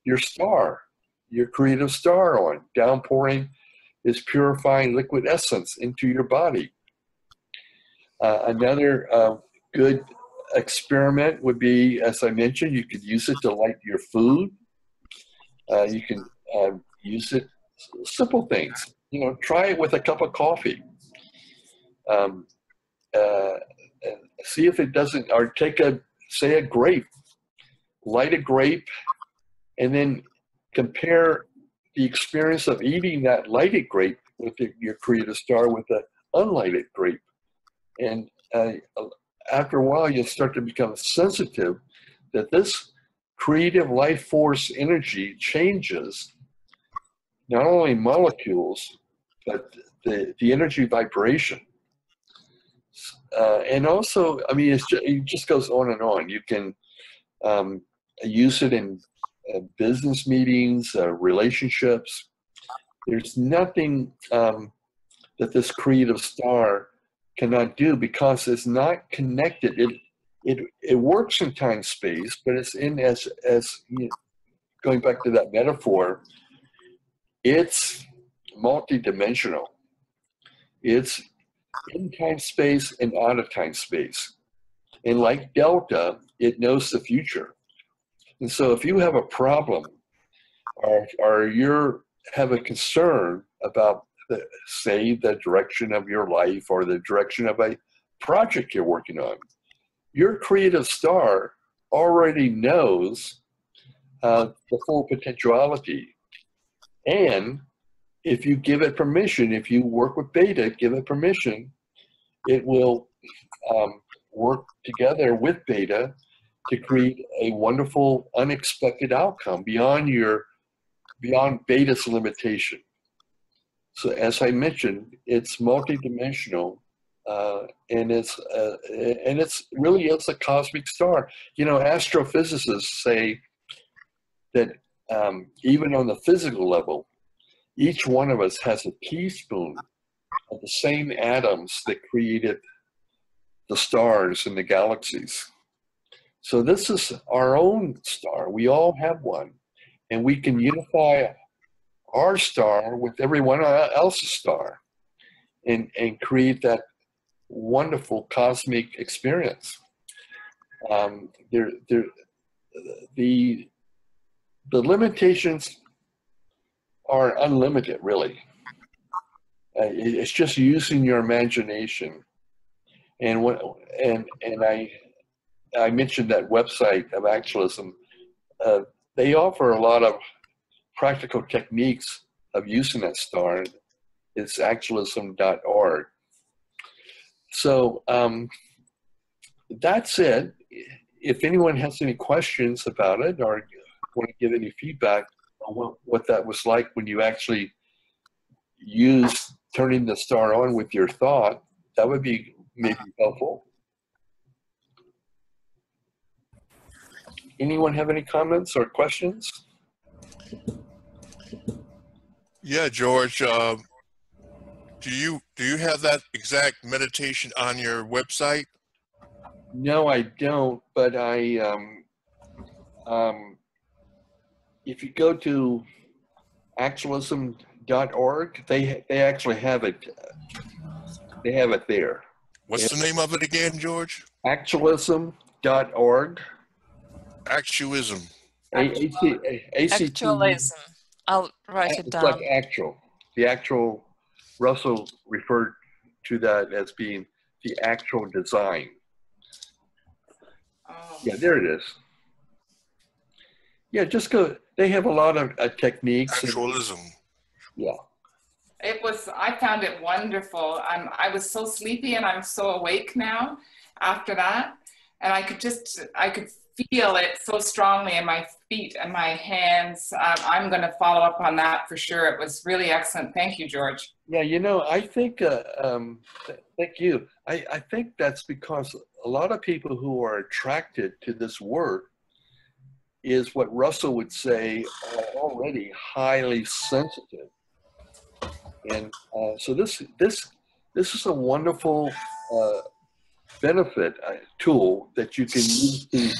[SPEAKER 2] your star, your creative star on, downpouring this purifying liquid essence into your body. Another good experiment would be, as I mentioned, you could use it to light your food. You can use it, simple things. Try it with a cup of coffee. See if it doesn't, or take say a grape, light a grape, and then compare the experience of eating that lighted grape with your creative star with the unlighted grape. And after a while, you'll start to become sensitive that this creative life force energy changes not only molecules, but the energy vibration. And also, I mean, it just goes on and on. You can use it in business meetings, relationships. There's nothing that this creative star cannot do because it's not connected. It works in time space, but it's in as you know, going back to that metaphor, it's multidimensional. It's in time space and out of time space. And like Delta, it knows the future. And so if you have a problem or you have a concern about say the direction of your life or the direction of a project you're working on, your creative star already knows the full potentiality. And if you give it permission, if you work with Beta, give it permission, it will work together with Beta to create a wonderful, unexpected outcome beyond Beta's limitation. So as I mentioned, it's multidimensional, and it's really a cosmic star. You know, astrophysicists say that even on the physical level, each one of us has a teaspoon of the same atoms that created the stars and the galaxies. So this is our own star. We all have one, and we can unify our star with everyone else's star and create that wonderful cosmic experience. The limitations are unlimited, really. It's just using your imagination. And I mentioned that website of Actualism. They offer a lot of practical techniques of using that star. It's actualism.org. So that's it. If anyone has any questions about it or want to give any feedback on what that was like when you actually use turning the star on with your thought, that would be maybe helpful. Anyone have any comments or questions?
[SPEAKER 4] Yeah, George. Do you have that exact meditation on your website?
[SPEAKER 2] No, I don't. But if you go to actualism.org, they actually have it. They have it there.
[SPEAKER 4] What's the name of it again, George?
[SPEAKER 2] Actualism.org.
[SPEAKER 4] Actualism.
[SPEAKER 1] Actualism. I'll write it down.
[SPEAKER 2] It's like actual. The actual, Russell referred to that as being the actual design.
[SPEAKER 8] Oh.
[SPEAKER 2] Yeah, there it is. Yeah, just go. They have a lot of techniques.
[SPEAKER 4] Actualism.
[SPEAKER 2] Yeah.
[SPEAKER 8] I found it wonderful. I was so sleepy and I'm so awake now after that. And I could feel it so strongly in my feet and my hands. I'm going to follow up on that for sure. It was really excellent. Thank you, George.
[SPEAKER 2] Yeah, you know, I think, thank you. I think that's because a lot of people who are attracted to this work is what Russell would say are already highly sensitive. And so this is a wonderful benefit tool that you can use to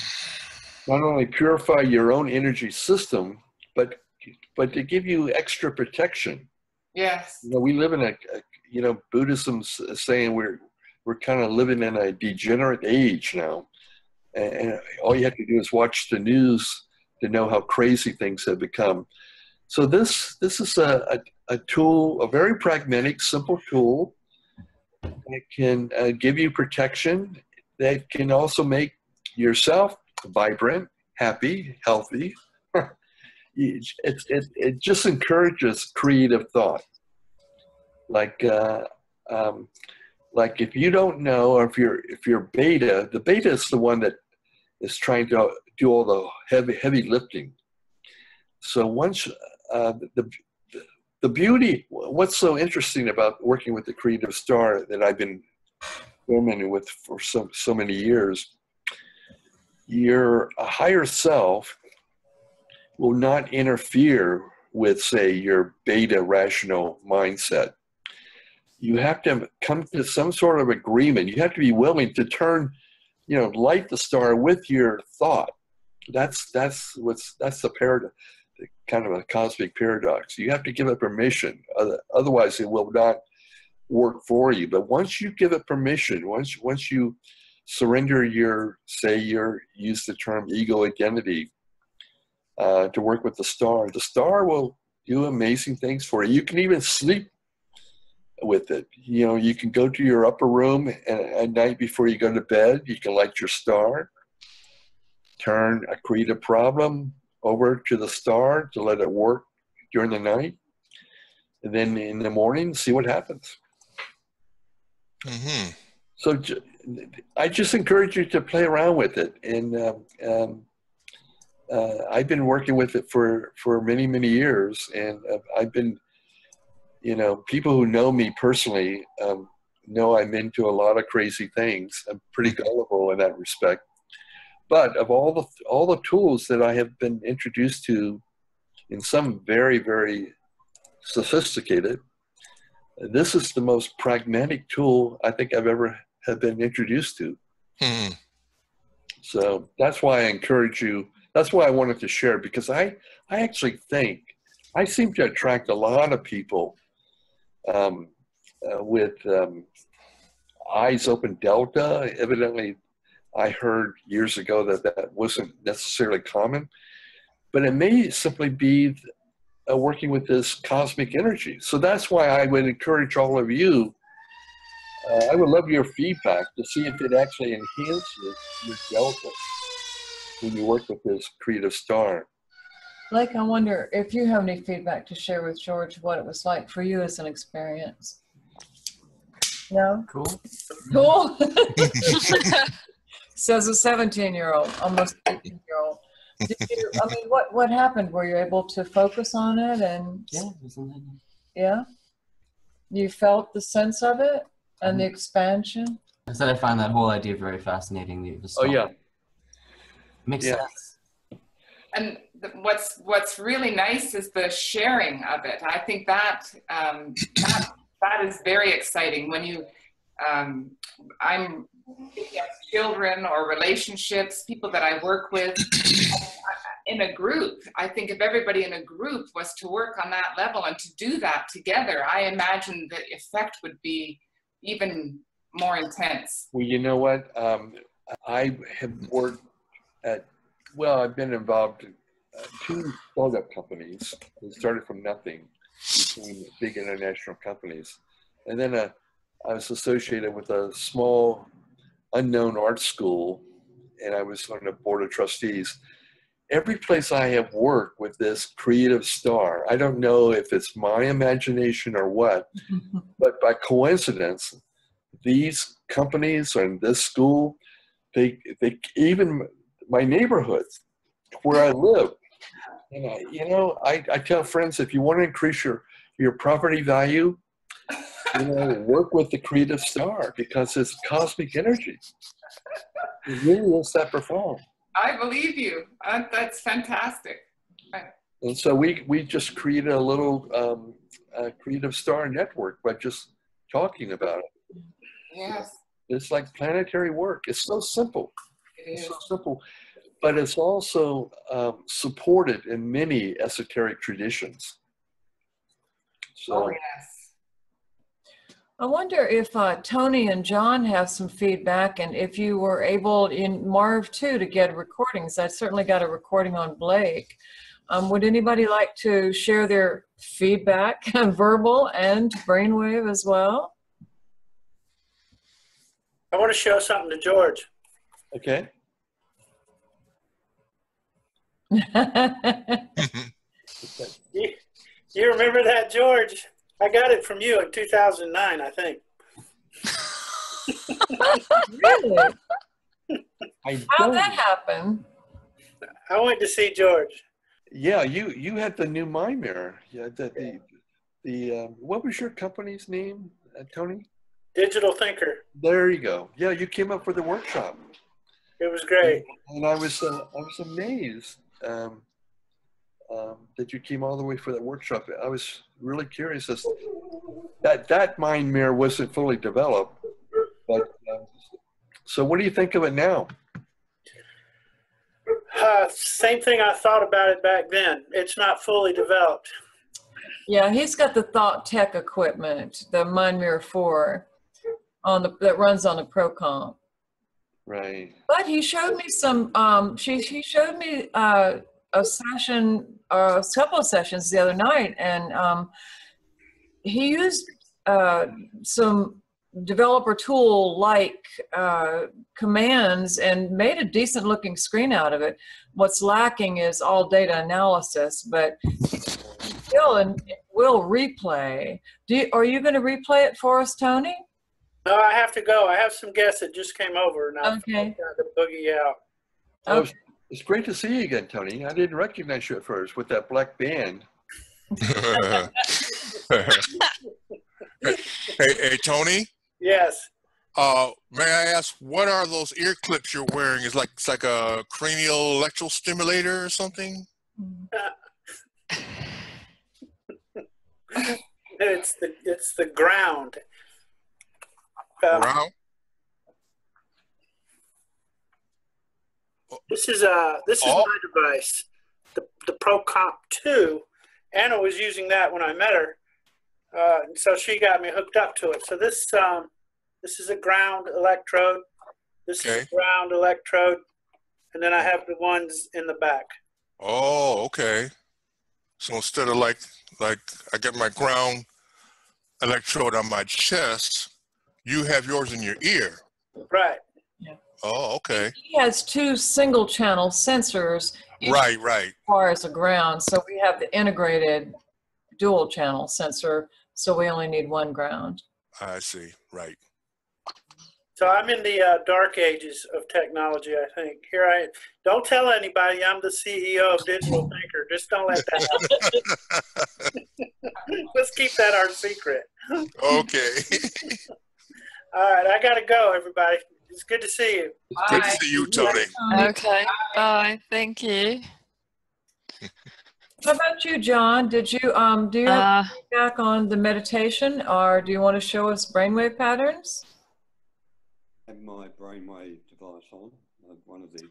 [SPEAKER 2] not only purify your own energy system, but to give you extra protection.
[SPEAKER 8] Yes.
[SPEAKER 2] You know, we live in Buddhism's saying we're kind of living in a degenerate age now, and all you have to do is watch the news to know how crazy things have become. So this is a tool, a very pragmatic, simple tool that can give you protection, that can also make yourself vibrant, happy, healthy. It just encourages creative thought. Like if you don't know, or if you're beta, the beta is the one that is trying to do all the heavy lifting. So once the beauty, what's so interesting about working with the Creative Star that I've been experimenting with for so many years, your higher self will not interfere with, say, your beta rational mindset. You have to come to some sort of agreement. You have to be willing to turn, light the star with your thought. That's the paradox, kind of a cosmic paradox. You have to give it permission. Otherwise, it will not work for you. But once you give it permission, once you surrender use the term ego identity to work with the star will do amazing things for you. You can even sleep with it. You can go to your upper room and at night before you go to bed, you can light your star, turn a creative problem over to the star to let it work during the night, and then in the morning, see what happens.
[SPEAKER 4] Mm-hmm.
[SPEAKER 2] So I just encourage you to play around with it. And I've been working with it for many, many years. And I've been, people who know me personally know I'm into a lot of crazy things. I'm pretty gullible in that respect. But of all the tools that I have been introduced to, in some very, very sophisticated, this is the most pragmatic tool I think I've ever have been introduced to. So that's why I encourage you. That's why I wanted to share, because I actually think I seem to attract a lot of people with eyes open delta. Evidently, I heard years ago that wasn't necessarily common, but it may simply be working with this cosmic energy. So that's why I would encourage all of you. I would love your feedback to see if it actually enhances your delta when you work with this Creative Star.
[SPEAKER 5] Blake, I wonder if you have any feedback to share with George, what it was like for you as an experience. No?
[SPEAKER 9] Cool.
[SPEAKER 5] Cool. Says a 17-year-old, almost 18-year-old. What happened? Were you able to focus on it? And yeah, you felt the sense of it and the expansion.
[SPEAKER 9] I said I find that whole idea very fascinating.
[SPEAKER 2] Oh yeah,
[SPEAKER 9] makes sense.
[SPEAKER 8] And what's really nice is the sharing of it. I think that that is very exciting when you. I'm picking up children or relationships, people that I work with in a group. I think if everybody in a group was to work on that level and to do that together, I imagine the effect would be even more intense.
[SPEAKER 2] Well, you know what? I have worked I've been involved in 2 startup companies. It started from nothing, became big international companies. And then I was associated with a small unknown art school, and I was on the board of trustees. Every place I have worked with this Creative Star, I don't know if it's my imagination or what, but by coincidence, these companies and this school, they even my neighborhood where I live, and I tell friends, if you want to increase your property value, work with the Creative Star, because it's cosmic energy. It really is that profound.
[SPEAKER 8] I believe you. That's fantastic.
[SPEAKER 2] And so we just created a little Creative Star network by just talking about it.
[SPEAKER 8] Yes.
[SPEAKER 2] It's like planetary work. It's so simple. It's so simple. But it's also supported in many esoteric traditions. So,
[SPEAKER 8] yes.
[SPEAKER 5] I wonder if Tony and John have some feedback, and if you were able in Marv too to get recordings. I certainly got a recording on Blake. Would anybody like to share their feedback, verbal and brainwave as well?
[SPEAKER 3] I want to show something to George.
[SPEAKER 2] Okay.
[SPEAKER 3] You remember that, George? I got it from you in 2009, I think.
[SPEAKER 5] Really? How'd that happen?
[SPEAKER 3] I went to see George.
[SPEAKER 2] Yeah, you had the new mind mirror. Yeah, what was your company's name, Tony?
[SPEAKER 3] Digital Thinker.
[SPEAKER 2] There you go. Yeah, you came up for the workshop.
[SPEAKER 3] It was great.
[SPEAKER 2] And I was amazed that you came all the way for that workshop. I was really curious as that mind mirror wasn't fully developed. But so, what do you think of it now?
[SPEAKER 3] Same thing I thought about it back then. It's not fully developed.
[SPEAKER 5] Yeah, he's got the Thought Tech equipment, the Mind Mirror 4, that runs on the ProComp.
[SPEAKER 2] Right.
[SPEAKER 5] But he showed me some. He showed me a session, a couple of sessions the other night, and he used some developer tool like commands and made a decent looking screen out of it. What's lacking is all data analysis, but still will replay. Are you going to replay it for us, Tony?
[SPEAKER 3] No, I have to go. I have some guests that just came over, and I'm
[SPEAKER 5] Okay.
[SPEAKER 3] going to boogie out.
[SPEAKER 5] Okay.
[SPEAKER 2] It's great to see you again, Tony. I didn't recognize you at first with that black band.
[SPEAKER 4] Hey, Tony.
[SPEAKER 3] Yes.
[SPEAKER 4] May I ask, what are those ear clips you're wearing? It's like a cranial electrostimulator or something?
[SPEAKER 3] It's the ground.
[SPEAKER 4] Ground?
[SPEAKER 3] This is my device, the ProComp 2. Anna was using that when I met her, and so she got me hooked up to it. So this is a ground electrode. This is a ground electrode, and then I have the ones in the back.
[SPEAKER 4] Oh, okay. So instead of like I get my ground electrode on my chest, you have yours in your ear.
[SPEAKER 3] Right.
[SPEAKER 5] Yeah.
[SPEAKER 4] Oh, okay.
[SPEAKER 5] He has 2 single channel sensors. Each
[SPEAKER 4] Right.
[SPEAKER 5] requires a ground, so we have the integrated dual channel sensor, so we only need 1 ground.
[SPEAKER 4] I see. Right.
[SPEAKER 3] So I'm in the dark ages of technology, I think. Don't tell anybody I'm the CEO of Digital Thinker. Just don't let that happen. Let's keep that our secret.
[SPEAKER 4] Okay.
[SPEAKER 3] All right, I got to go, everybody. It's good to see you.
[SPEAKER 4] Good to see you, Tony.
[SPEAKER 1] Okay. Bye. Thank you.
[SPEAKER 5] How about you, John? Do you have feedback on the meditation, or do you want to show us brainwave patterns?
[SPEAKER 10] I have my brainwave device on. One of the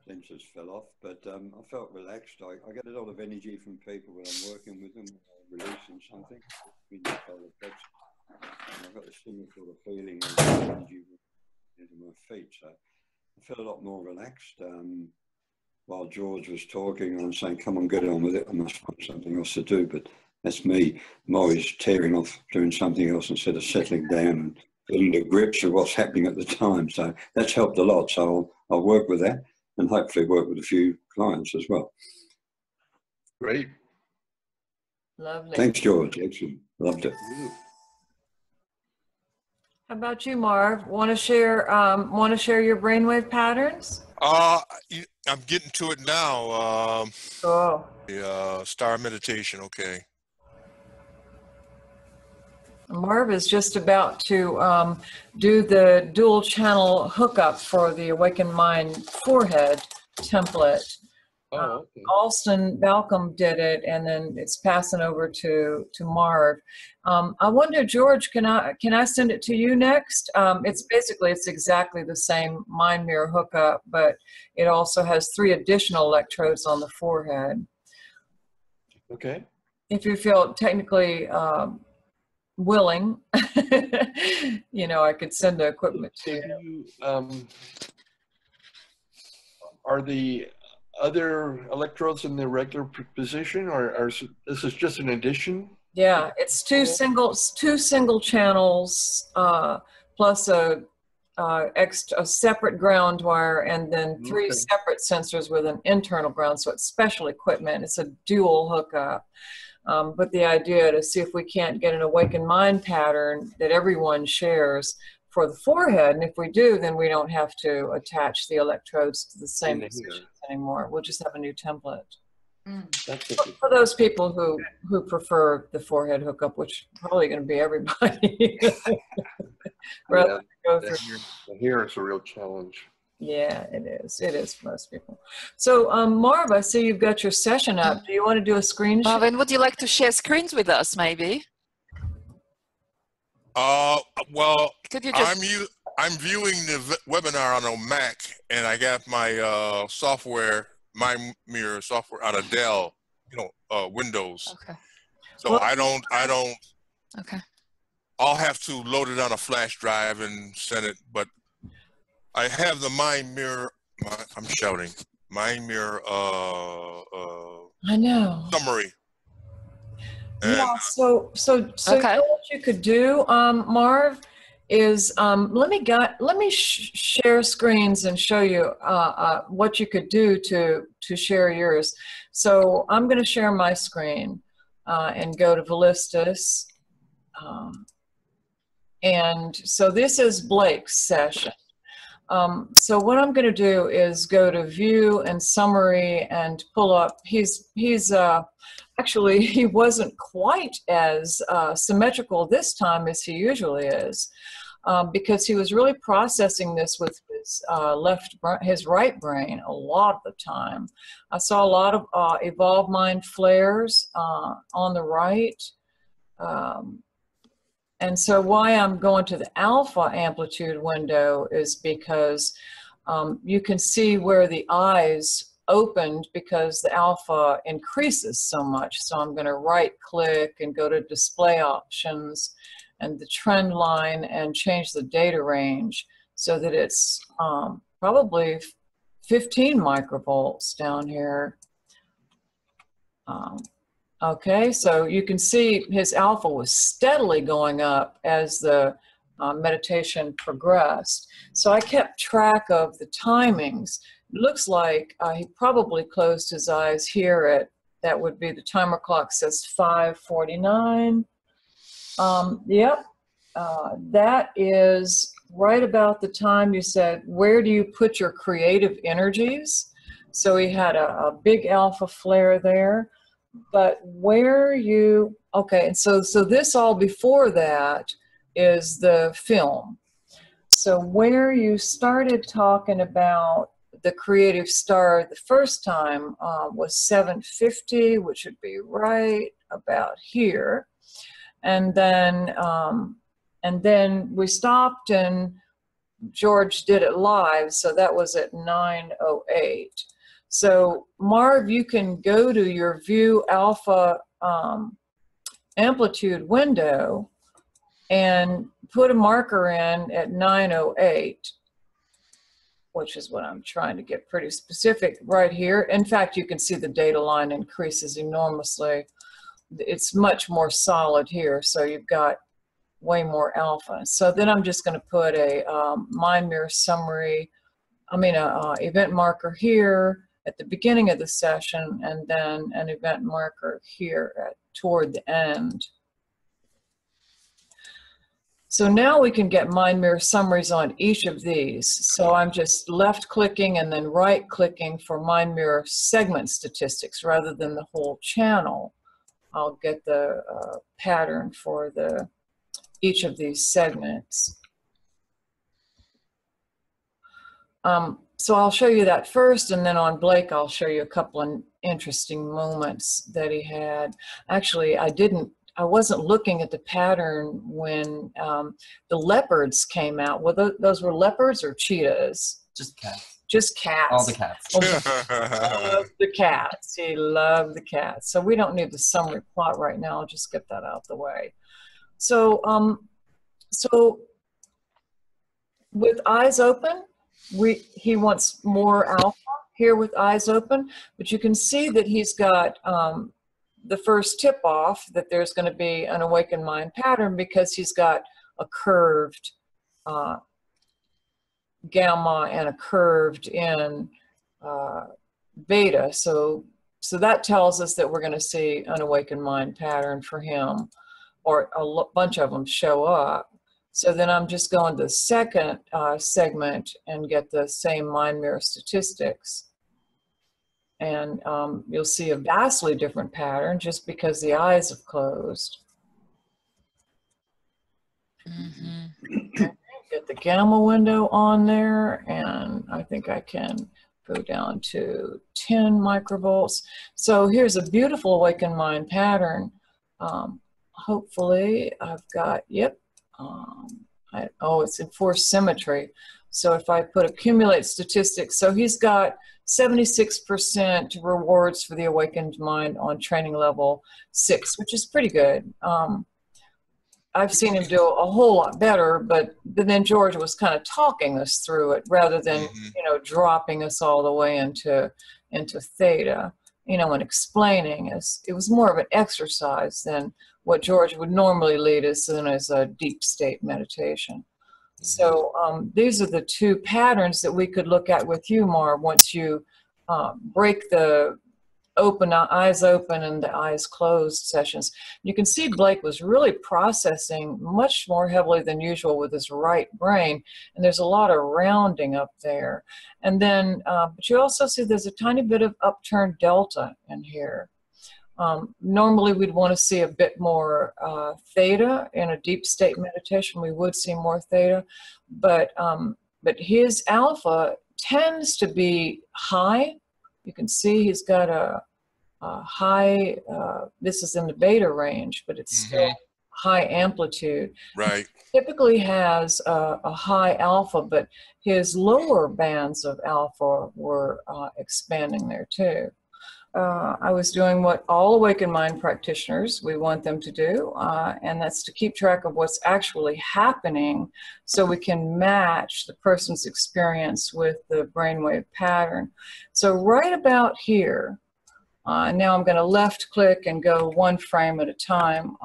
[SPEAKER 10] sensors fell off, but I felt relaxed. I get a lot of energy from people when I'm working with them, releasing something. I've got a similar sort of feeling of energy into my feet, so I felt a lot more relaxed. While George was talking, I'm saying, come on, get on with it. I must find something else to do, but that's me. I'm always tearing off doing something else instead of settling down and getting to grips with what's happening at the time. So that's helped a lot. So I'll work with that and hopefully work with a few clients as well.
[SPEAKER 2] Great.
[SPEAKER 5] Lovely.
[SPEAKER 10] Thanks, George. Excellent. Loved it.
[SPEAKER 5] How about you, Marv? Want to share your brainwave patterns?
[SPEAKER 4] I'm getting to it now. The star meditation. Okay.
[SPEAKER 5] Marv is just about to do the dual channel hookup for the Awakened Mind forehead template.
[SPEAKER 2] Okay.
[SPEAKER 5] Alston Balcom did it, and then it's passing over to Marv. I wonder, George, can I send it to you next? It's exactly the same mind mirror hookup, but it also has 3 additional electrodes on the forehead.
[SPEAKER 2] Okay.
[SPEAKER 5] If you feel technically willing, I could send the equipment to you.
[SPEAKER 2] Are the other electrodes in the regular position, or this is just an addition?
[SPEAKER 5] Yeah, it's two single channels plus a separate ground wire, and then 3 separate sensors with an internal ground. So it's special equipment. It's a dual hookup. But the idea to see if we can't get an Awakened Mind pattern that everyone shares for the forehead, and if we do, then we don't have to attach the electrodes to the same positions anymore. We'll just have a new template.
[SPEAKER 2] That's
[SPEAKER 5] For those people who prefer the forehead hookup, which probably going to be everybody. Rather than go through.
[SPEAKER 2] The hair is a real challenge.
[SPEAKER 5] Yeah, it is. It is for most people. So, Marv, I see you've got your session up. Do you want to do a screen share?
[SPEAKER 1] Marvin, would you like to share screens with us, maybe?
[SPEAKER 4] Well,
[SPEAKER 1] Could you just...
[SPEAKER 4] I'm viewing the webinar on a Mac, and I got my software, my mirror software out of Dell, Windows.
[SPEAKER 1] Okay.
[SPEAKER 4] So well, I don't.
[SPEAKER 1] Okay.
[SPEAKER 4] I'll have to load it on a flash drive and send it, but I have the Mind Mirror. I'm shouting. Mind Mirror.
[SPEAKER 5] I know.
[SPEAKER 4] Summary.
[SPEAKER 5] And yeah. So okay. You know what you could do, Marv, is let me share screens and show you what you could do to share yours. So I'm going to share my screen and go to Volistus. And so this is Blake's session. So what I'm going to do is go to View and Summary and pull up. Actually, he wasn't quite as symmetrical this time as he usually is, because he was really processing this with his right brain a lot of the time. I saw a lot of Evolve Mind flares on the right. And so why I'm going to the alpha amplitude window is because you can see where the eyes opened because the alpha increases so much. So I'm going to right click and go to display options and the trend line and change the data range so that it's probably 15 microvolts down here. Okay, so you can see his alpha was steadily going up as the meditation progressed. So I kept track of the timings. It looks like he probably closed his eyes here at, that would be the timer clock says 5:49. Yep, that is right about the time you said, where do you put your creative energies? So he had a big alpha flare there. But where you, okay, and so this all before that is the film. So where you started talking about the creative star the first time was 750, which would be right about here. And then we stopped and George did it live, so that was at 9:08. So Marv, you can go to your View Alpha amplitude window and put a marker in at 9:08, which is what I'm trying to get pretty specific right here. In fact, you can see the data line increases enormously. It's much more solid here, so you've got way more alpha. So then I'm just going to put a Mind Mirror Summary, event marker here at the beginning of the session, and then an event marker here toward the end. So now we can get Mind Mirror Summaries on each of these. So I'm just left clicking and then right clicking for Mind Mirror segment statistics rather than the whole channel. I'll get the pattern for each of these segments. So I'll show you that first, and then on Blake, I'll show you a couple of interesting moments that he had. Actually, I wasn't looking at the pattern when the leopards came out. Well, those were leopards or cheetahs?
[SPEAKER 9] Just cats.
[SPEAKER 5] Just cats.
[SPEAKER 9] All the cats.
[SPEAKER 5] Loved the cats. He loved the cats. So we don't need the summary plot right now. I'll just get that out the way. So, so with eyes open, he wants more alpha here with eyes open, but you can see that he's got the first tip off that there's going to be an awakened mind pattern because he's got a curved gamma and a curved in beta. So that tells us that we're going to see an awakened mind pattern for him, or a bunch of them show up. So then I'm just going to the second segment and get the same Mind Mirror statistics. And you'll see a vastly different pattern just because the eyes have closed. Get the gamma window on there, and I think I can go down to 10 microvolts. So here's a beautiful awakened mind pattern. Hopefully I've got, yep, oh, it's in force symmetry. So if I put accumulate statistics, so he's got 76% rewards for the awakened mind on training level 6, which is pretty good. I've seen him do a whole lot better, but then George was kind of talking us through it rather than, you know, dropping us all the way into theta, you know, and explaining us. It was more of an exercise than what George would normally lead us in as a deep state meditation. So these are the two patterns that we could look at with you, Marv, once you break the eyes open and the eyes closed sessions. You can see Blake was really processing much more heavily than usual with his right brain, and there's a lot of rounding up there. And then, but you also see there's a tiny bit of upturned delta in here. Normally we'd want to see a bit more theta in a deep state meditation. We would see more theta, but his alpha tends to be high. You can see he's got a high, this is in the beta range, but it's still high amplitude.
[SPEAKER 4] Right.
[SPEAKER 5] He typically has a high alpha, but his lower bands of alpha were expanding there too. I was doing what all awakened mind practitioners, we want them to do, and that's to keep track of what's actually happening so we can match the person's experience with the brainwave pattern. So right about here, now I'm going to left click and go one frame at a time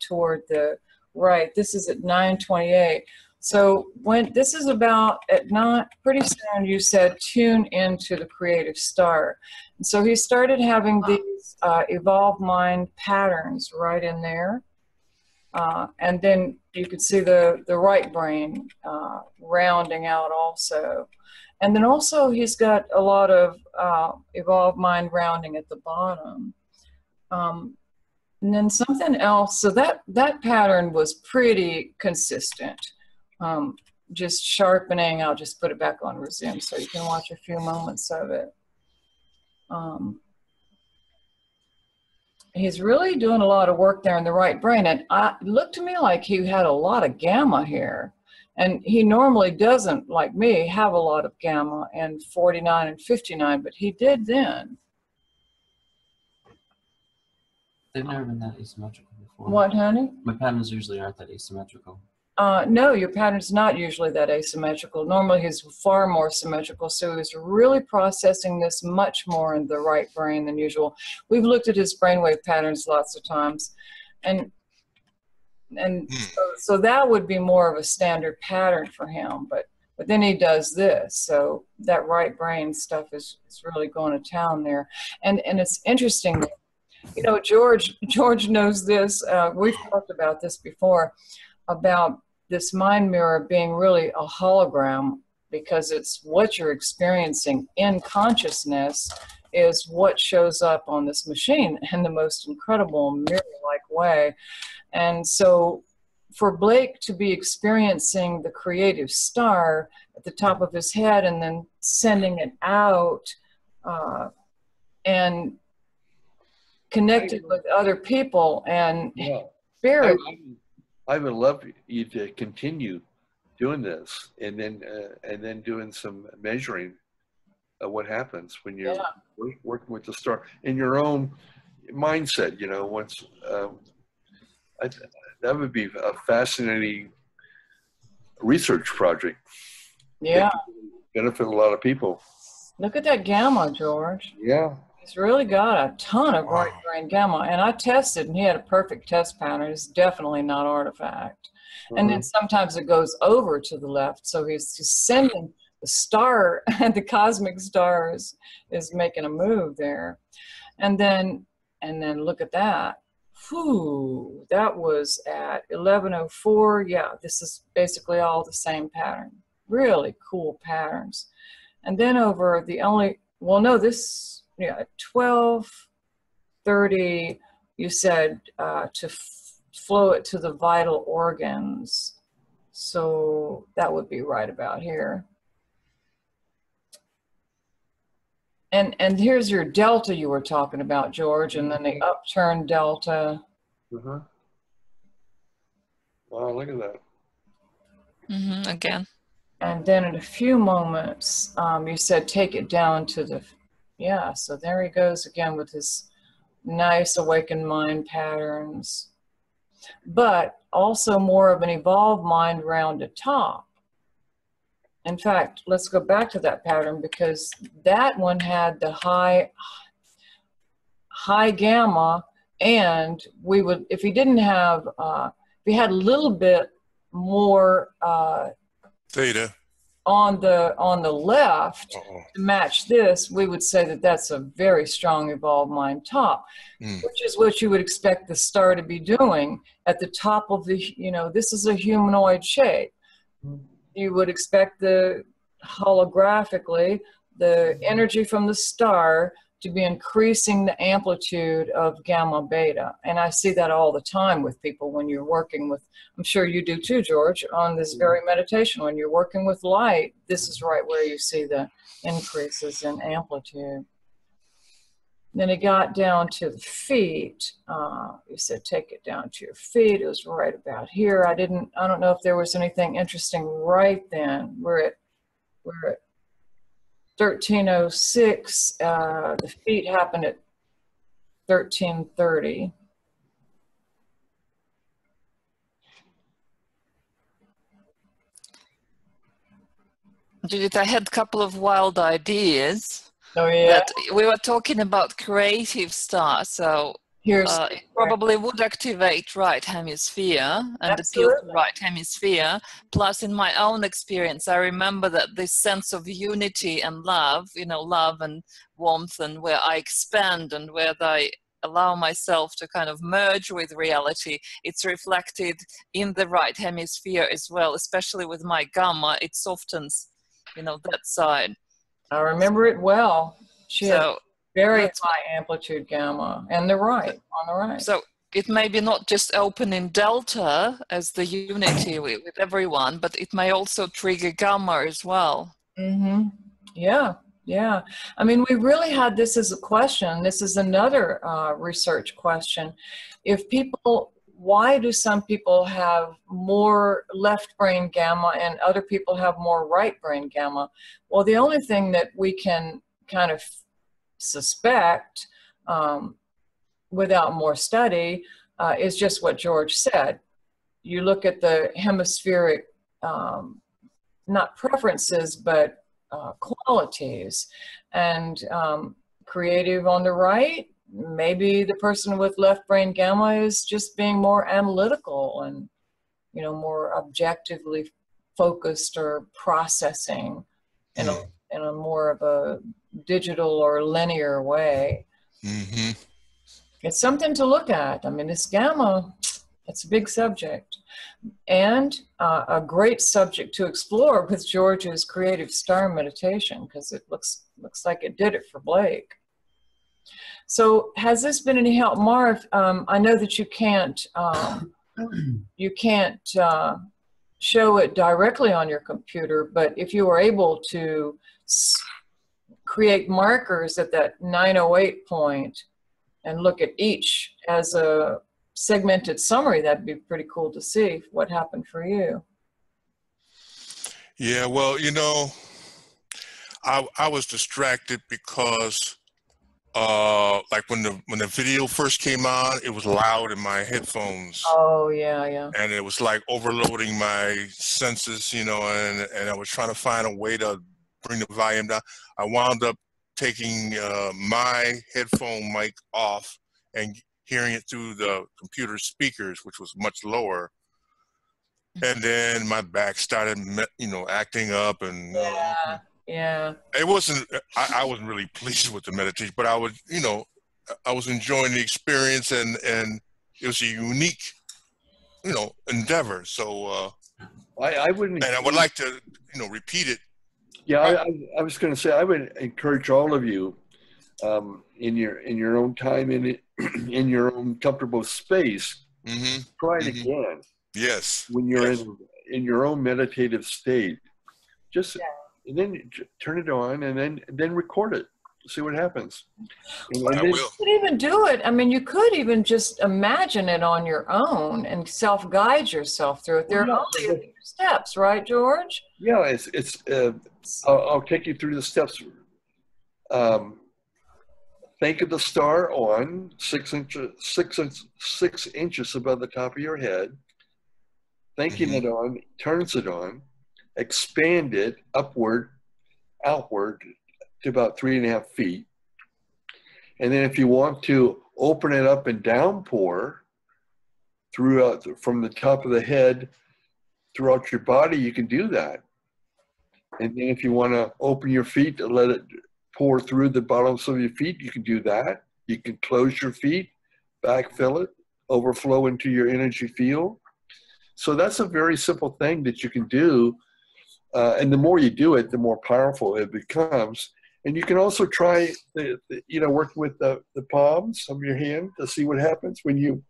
[SPEAKER 5] toward the right. This is at 9:28. So when this is about at not pretty soon, you said tune into the creative start. And so he started having these evolved mind patterns right in there. And then you could see the right brain rounding out also. And then also he's got a lot of evolved mind rounding at the bottom. And then something else, so that pattern was pretty consistent. Just sharpening, I'll just put it back on resume so you can watch a few moments of it. He's really doing a lot of work there in the right brain, and it looked to me like he had a lot of gamma here, and he normally doesn't, like me, have a lot of gamma in 49 and 59, but he did then.
[SPEAKER 9] They've never been that asymmetrical before.
[SPEAKER 5] What, honey?
[SPEAKER 9] My patterns usually aren't that asymmetrical.
[SPEAKER 5] No, your pattern's not usually that asymmetrical. Normally he's far more symmetrical, so he's really processing this much more in the right brain than usual. We've looked at his brainwave patterns lots of times, and so that would be more of a standard pattern for him, but then he does this, so that right brain stuff is really going to town there. And it's interesting, you know, George knows this, we've talked about this before, about this mind mirror being really a hologram, because it's what you're experiencing in consciousness is what shows up on this machine in the most incredible mirror-like way. And so for Blake to be experiencing the creative star at the top of his head and then sending it out and connected with other people and spirit.
[SPEAKER 2] I would love you to continue doing this, and then doing some measuring of what happens when you're working with the star in your own mindset. You know, once that would be a fascinating research project.
[SPEAKER 5] Yeah,
[SPEAKER 2] benefit a lot of people.
[SPEAKER 5] Look at that gamma, George.
[SPEAKER 2] Yeah.
[SPEAKER 5] He's really got a ton of right brain gamma, and I tested, and he had a perfect test pattern. It's definitely not artifact. And then sometimes it goes over to the left, so he's just sending the star, and the cosmic star is making a move there. And then look at that. Whew, that was at 11:04. Yeah, this is basically all the same pattern. Really cool patterns. And then over the only, well, no, this yeah, 12:30, you said to flow it to the vital organs. So that would be right about here. And here's your delta you were talking about, George, and then the upturned delta.
[SPEAKER 2] Wow, look at that.
[SPEAKER 1] Again.
[SPEAKER 5] And then in a few moments, you said take it down to the, yeah, so there he goes again with his nice awakened mind patterns, but also more of an evolved mind around the top. In fact, let's go back to that pattern, because that one had the high gamma, and we would, if he didn't have, if he had a little bit more
[SPEAKER 4] theta
[SPEAKER 5] on the left to match this, we would say that that's a very strong evolved mind top, which is what you would expect the star to be doing at the top of the, you know, this is a humanoid shape. You would expect the holographically the energy from the star to be increasing the amplitude of gamma beta. And I see that all the time with people when you're working with, I'm sure you do too, George, on this very meditation. When you're working with light, this is right where you see the increases in amplitude. Then it got down to the feet. You said take it down to your feet. It was right about here. I don't know if there was anything interesting right then. We're at 1306. The feet happened at 1330.
[SPEAKER 1] Judith, I had a couple of wild ideas.
[SPEAKER 5] Oh, yeah.
[SPEAKER 1] That we were talking about creative star, so it probably would activate right hemisphere and appeal to right hemisphere. Plus, in my own experience, I remember that this sense of unity and love, you know, love and warmth, and where I expand and where I allow myself to kind of merge with reality, it's reflected in the right hemisphere as well, especially with my gamma. It softens, you know, that side.
[SPEAKER 5] I remember it well. She had very high amplitude gamma, and on the right.
[SPEAKER 1] So it may be not just open in delta as the unity with everyone, but it may also trigger gamma as well.
[SPEAKER 5] Yeah. I mean, we really had this as a question. This is another research question. If people, why do some people have more left brain gamma and other people have more right brain gamma? Well, the only thing that we can kind of suspect without more study is just what George said. You look at the hemispheric, not preferences, but qualities, and creative on the right. Maybe the person with left brain gamma is just being more analytical and, you know, more objectively focused or processing in a more of a digital or linear way. It's something to look at. I mean, this gamma, it's a big subject, and a great subject to explore with George's creative star meditation, because it looks like it did it for Blake. So has this been any help, Marv? I know that you can't show it directly on your computer, but if you were able to create markers at that 908 point and look at each as a segmented summary, that'd be pretty cool to see what happened for you.
[SPEAKER 4] Yeah, well, you know, I was distracted because like when the video first came on, it was loud in my headphones.
[SPEAKER 5] Oh yeah.
[SPEAKER 4] And it was like overloading my senses, you know, and I was trying to find a way to bring the volume down. I wound up taking my headphone mic off and hearing it through the computer speakers, which was much lower. And then my back started, you know, acting up, and
[SPEAKER 5] yeah.
[SPEAKER 4] It wasn't. I wasn't really pleased with the meditation, but I was, you know, I was enjoying the experience, and it was a unique, you know, endeavor. So
[SPEAKER 2] I wouldn't.
[SPEAKER 4] And I would like to, you know, repeat it.
[SPEAKER 2] Yeah, I was going to say, I would encourage all of you in your own time, in your own comfortable space. Try it again.
[SPEAKER 4] Yes.
[SPEAKER 2] When you're in your own meditative state, just and then turn it on, and then record it. See what happens.
[SPEAKER 4] I will.
[SPEAKER 5] You could even do it. I mean, you could even just imagine it on your own and self-guide yourself through it. There are only a few steps, right, George?
[SPEAKER 2] Yeah, it's. I'll take you through the steps. Think of the star on 6 inches above the top of your head. Thinking it on, turns it on, expand it outward to about 3.5 feet. And then if you want to open it up and downpour throughout from the top of the head throughout your body, you can do that. And then if you want to open your feet to let it pour through the bottoms of your feet, you can do that. You can close your feet, backfill it, overflow into your energy field. So that's a very simple thing that you can do. And the more you do it, the more powerful it becomes. And you can also try, work with the palms of your hand to see what happens when you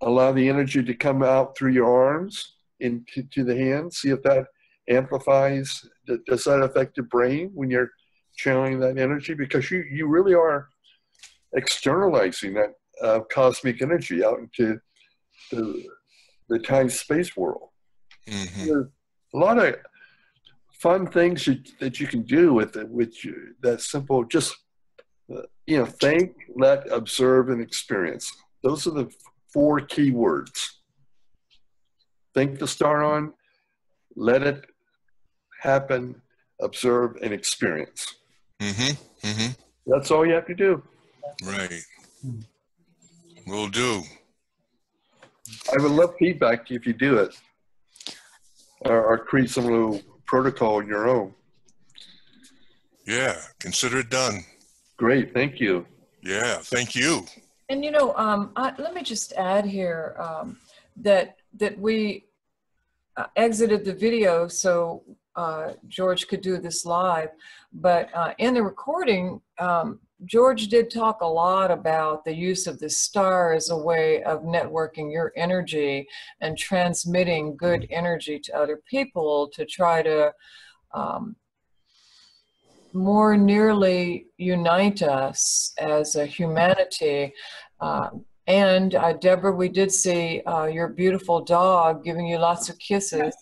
[SPEAKER 2] allow the energy to come out through your arms into the hands. See if that amplifies. Does that affect the brain when you're channeling that energy? Because you really are externalizing that cosmic energy out into the time-space world. There's a lot of fun things that you can do with that simple, just think, let, observe, and experience. Those are the 4 key words. Think the star on, let it happen, observe, and experience. That's all you have to do.
[SPEAKER 4] Right. Will do.
[SPEAKER 2] I would love feedback if you do it, or create some little protocol on your own.
[SPEAKER 4] Yeah, consider it done.
[SPEAKER 2] Great, thank you.
[SPEAKER 4] Yeah, thank you.
[SPEAKER 5] And let me just add here that we exited the video so George could do this live, but in the recording, George did talk a lot about the use of the star as a way of networking your energy and transmitting good energy to other people to try to more nearly unite us as a humanity. And Deborah, we did see your beautiful dog giving you lots of kisses.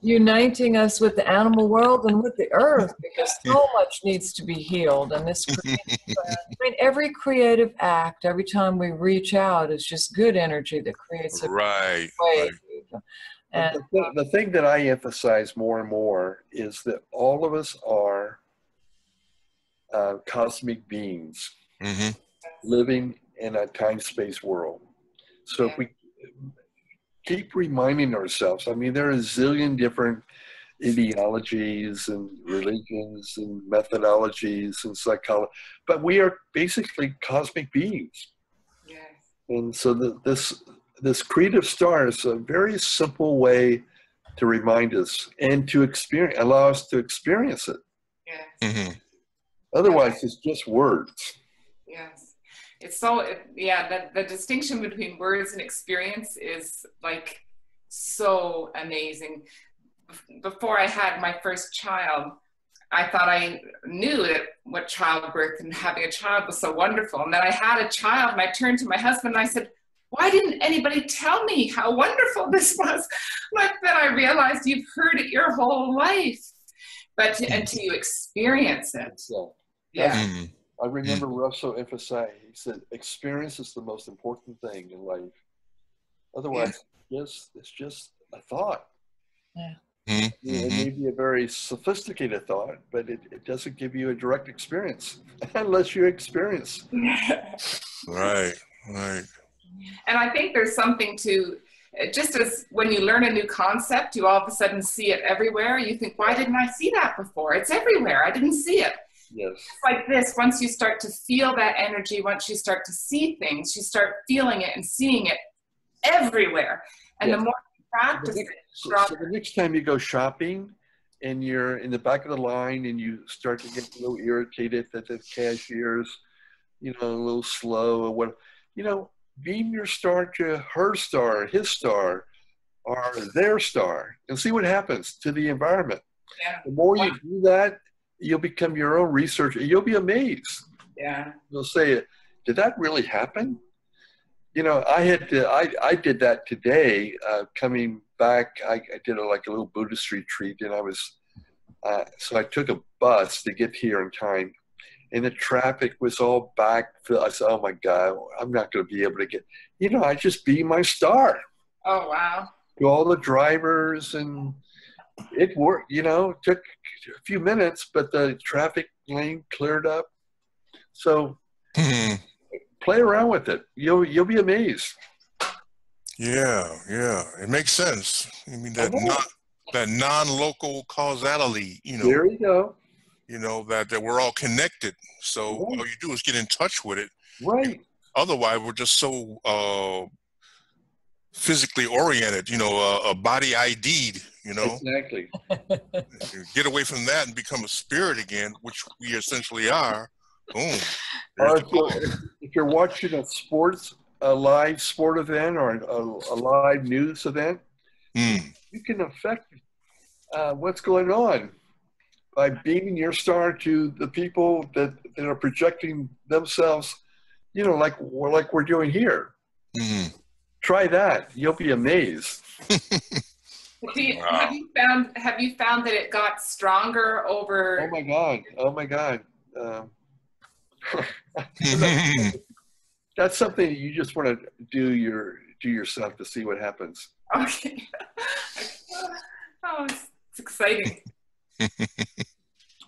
[SPEAKER 5] Uniting us with the animal world and with the earth, because so much needs to be healed. And this, every creative act, every time we reach out, is just good energy that creates a wave. And
[SPEAKER 2] the thing that I emphasize more and more is that all of us are cosmic beings living in a time-space world. So if we keep reminding ourselves, I mean, there are a zillion different ideologies and religions and methodologies and psychology, but we are basically cosmic beings.
[SPEAKER 8] Yes.
[SPEAKER 2] And so this creative star is a very simple way to remind us and to allow us to experience it.
[SPEAKER 8] Yes.
[SPEAKER 2] Otherwise, it's just words.
[SPEAKER 8] Yes. It's so, the distinction between words and experience is like so amazing. Before I had my first child, I thought I knew what childbirth and having a child was so wonderful. And then I had a child and I turned to my husband and I said, why didn't anybody tell me how wonderful this was? Like, then I realized you've heard it your whole life, but until you experience it. Yeah.
[SPEAKER 2] I remember Russell emphasized, he said, experience is the most important thing in life. Otherwise, it's just a thought.
[SPEAKER 5] Yeah.
[SPEAKER 2] It may be a very sophisticated thought, but it doesn't give you a direct experience unless you experience.
[SPEAKER 4] Right.
[SPEAKER 8] And I think there's something to, just as when you learn a new concept, you all of a sudden see it everywhere. You think, why didn't I see that before? It's everywhere. I didn't see it.
[SPEAKER 2] Yes.
[SPEAKER 8] It's like this, once you start to feel that energy, once you start to see things, you start feeling it and seeing it everywhere. And the more you practice it,
[SPEAKER 2] so the next time you go shopping, and you're in the back of the line and you start to get a little irritated that the cashier's, you know, a little slow or what, you know, beam your star to her star, his star, or their star, and see what happens to the environment.
[SPEAKER 8] Yeah.
[SPEAKER 2] The more you do that, you'll become your own researcher. You'll be amazed.
[SPEAKER 8] Yeah.
[SPEAKER 2] You'll say, did that really happen? You know, I did that today, coming back. I did like a little Buddhist retreat, and I was, so I took a bus to get here in time, and the traffic was all back. I said, oh my God, I'm not going to be able to get, you know, I just beat my star.
[SPEAKER 8] Oh, wow.
[SPEAKER 2] To all the drivers, and it worked, you know, it took a few minutes, but the traffic lane cleared up. So play around with it. You'll be amazed.
[SPEAKER 4] Yeah, it makes sense. I mean, that non-local causality, you know.
[SPEAKER 2] There you go.
[SPEAKER 4] You know, that we're all connected. So all you do is get in touch with it.
[SPEAKER 2] Right.
[SPEAKER 4] Otherwise, we're just so physically oriented, you know, body ID'd, you know.
[SPEAKER 2] Exactly.
[SPEAKER 4] Get away from that and become a spirit again, which we essentially are. Boom.
[SPEAKER 2] Or if you're watching a live sport event or a live news event, you can affect what's going on by beaming your star to the people that are projecting themselves, you know, like we're doing here. Try that. You'll be amazed.
[SPEAKER 8] Have you found that it got stronger over?
[SPEAKER 2] Oh my God. That's something you just want to do yourself to see what happens.
[SPEAKER 8] Okay. Oh, it's exciting.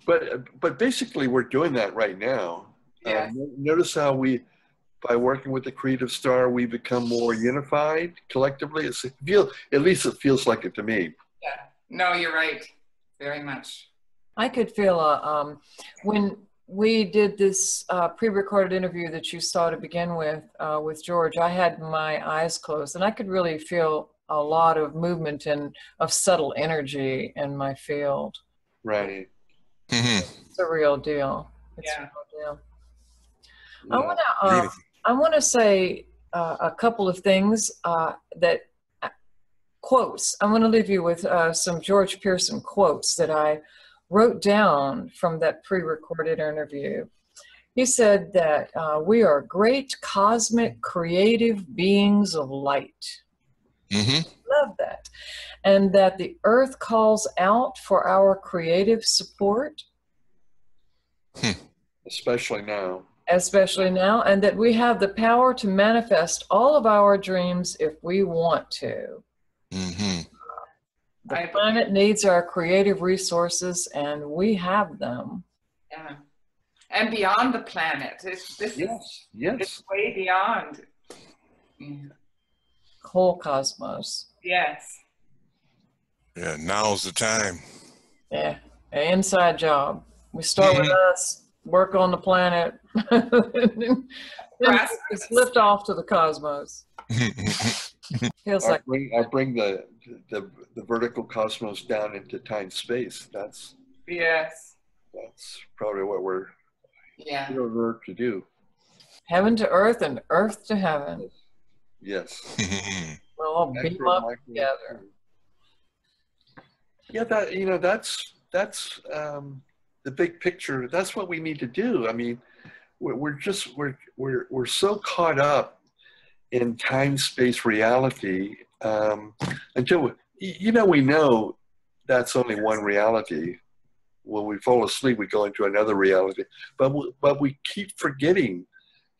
[SPEAKER 2] But basically we're doing that right now.
[SPEAKER 8] Yeah.
[SPEAKER 2] Notice how by working with the creative star, we become more unified collectively. At least it feels like it to me.
[SPEAKER 8] Yeah. No, you're right. Very much.
[SPEAKER 5] I could feel when we did this pre-recorded interview that you saw to begin with George, I had my eyes closed and I could really feel a lot of movement and of subtle energy in my field.
[SPEAKER 2] Right.
[SPEAKER 5] It's a real deal. It's
[SPEAKER 8] Yeah.
[SPEAKER 5] a real deal. I want to say a couple of things quotes. I'm going to leave you with some George Pearson quotes that I wrote down from that pre-recorded interview. He said that we are great cosmic creative beings of light. Love that. And that the earth calls out for our creative support.
[SPEAKER 2] Especially now.
[SPEAKER 5] And that we have the power to manifest all of our dreams if we want to. The planet needs our creative resources, and we have them.
[SPEAKER 8] Yeah. And beyond the planet. It's way beyond.
[SPEAKER 5] Whole cosmos.
[SPEAKER 8] Yes.
[SPEAKER 4] Yeah, now's the time.
[SPEAKER 5] Yeah, an inside job. We start with us, work on the planet, just lift off to the cosmos. Feels
[SPEAKER 2] I bring the vertical cosmos down into time space. That's probably what we're here on Earth to do.
[SPEAKER 5] Heaven to earth and earth to heaven.
[SPEAKER 2] Yes.
[SPEAKER 5] We'll all beam up together.
[SPEAKER 2] Yeah, that's the big picture. That's what we need to do. I mean, we're so caught up in time space reality until we know that's only one reality. When we fall asleep, we go into another reality, but we keep forgetting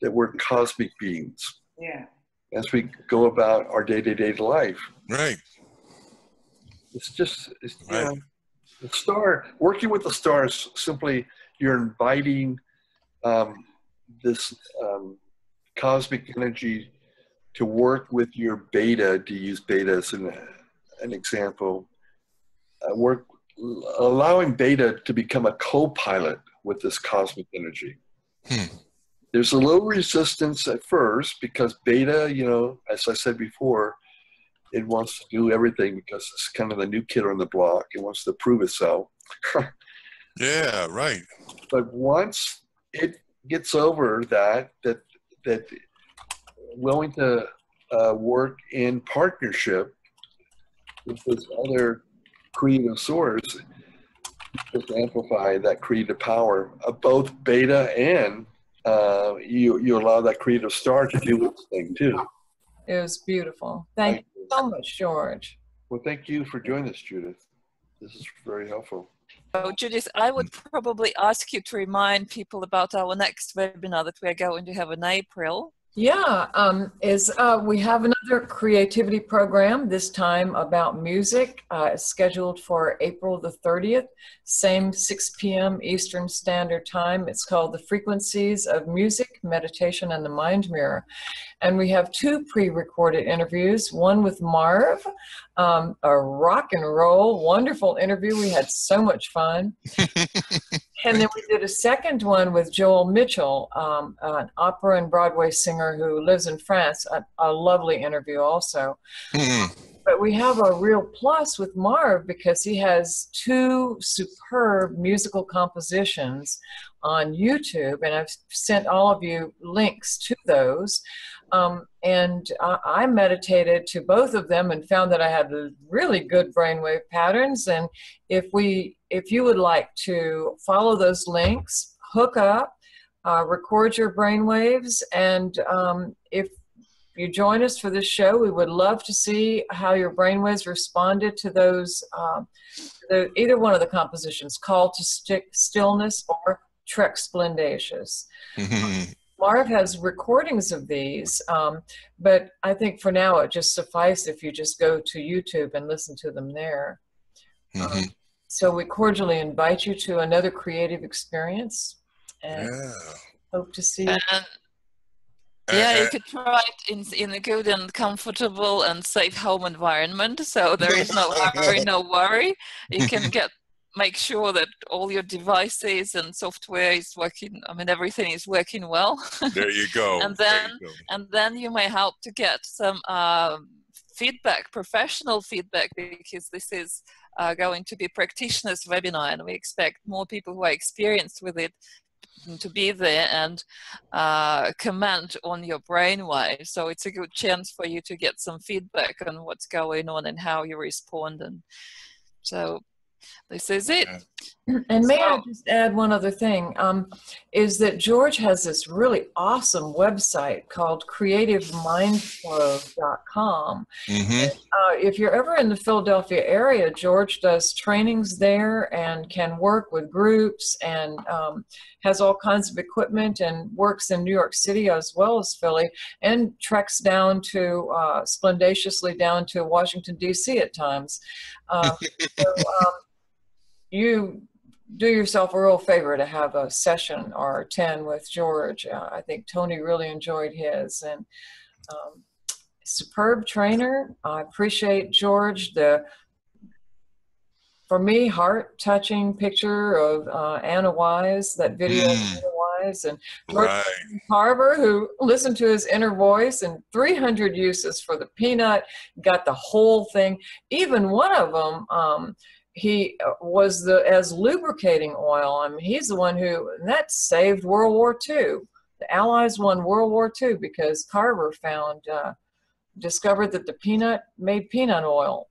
[SPEAKER 2] that we're cosmic beings.
[SPEAKER 8] Yeah.
[SPEAKER 2] As we go about our day-to-day life.
[SPEAKER 4] Right.
[SPEAKER 2] The star, working with the stars, simply you're inviting this cosmic energy to work with your beta, to use beta as an example, allowing beta to become a co-pilot with this cosmic energy. There's a little resistance at first because beta, as I said before, it wants to do everything because it's kind of the new kid on the block. It wants to prove itself.
[SPEAKER 4] Yeah, right.
[SPEAKER 2] But once it gets over that willing to work in partnership with this other creative source, just amplify that creative power of both Beta and you allow that creative star to do its thing too.
[SPEAKER 5] It was beautiful. Thank you so much, George.
[SPEAKER 2] Well, thank you for joining us, Judith. This is very helpful.
[SPEAKER 1] So Judith, I would probably ask you to remind people about our next webinar that we are going to have in April.
[SPEAKER 5] Yeah, we have another creativity program, this time about music, scheduled for April the 30th, same 6 p.m. Eastern Standard Time. It's called The Frequencies of Music, Meditation, and the Mind Mirror. And we have 2 pre-recorded interviews, one with Marv, a rock and roll, wonderful interview. We had so much fun. And then we did a second one with Joel Mitchell, an opera and Broadway singer who lives in France, a lovely interview also. But we have a real plus with Marv because he has 2 superb musical compositions on YouTube, and I've sent all of you links to those. And I meditated to both of them and found that I had really good brainwave patterns. And if you would like to follow those links, hook up, record your brainwaves, and if you join us for this show, we would love to see how your brainwaves responded to those, either one of the compositions, Call to Stillness or Trek Splendacious. Marv has recordings of these, but I think for now it just suffices if you just go to YouTube and listen to them there. So we cordially invite you to another creative experience, and hope to see you.
[SPEAKER 1] Yeah, you could try it in a good and comfortable and safe home environment, so there is no hurry, no worry. You can make sure that all your devices and software is working. I mean, everything is working well.
[SPEAKER 4] There you go.
[SPEAKER 1] And then you may help to get some feedback, professional feedback, because this is going to be practitioners webinar, and we expect more people who are experienced with it to be there and comment on your brainwave. So it's a good chance for you to get some feedback on what's going on and how you respond. And so this is it.
[SPEAKER 5] And may I just add one other thing, is that George has this really awesome website called creativemindflow.com. If you're ever in the Philadelphia area, George does trainings there and can work with groups and has all kinds of equipment and works in New York City as well as Philly, and treks down to, splendaciously down to Washington, D.C. at times. You do yourself a real favor to have a session or 10 with George. I think Tony really enjoyed his, and superb trainer. I appreciate George. For me, heart-touching picture of Anna Wise, that video of Anna Wise, and George Carver, who listened to his inner voice, and 300 uses for the peanut, got the whole thing. Even one of them, he was as lubricating oil. I mean, he's the one and that saved World War II. The Allies won World War II because Carver discovered that the peanut made peanut oil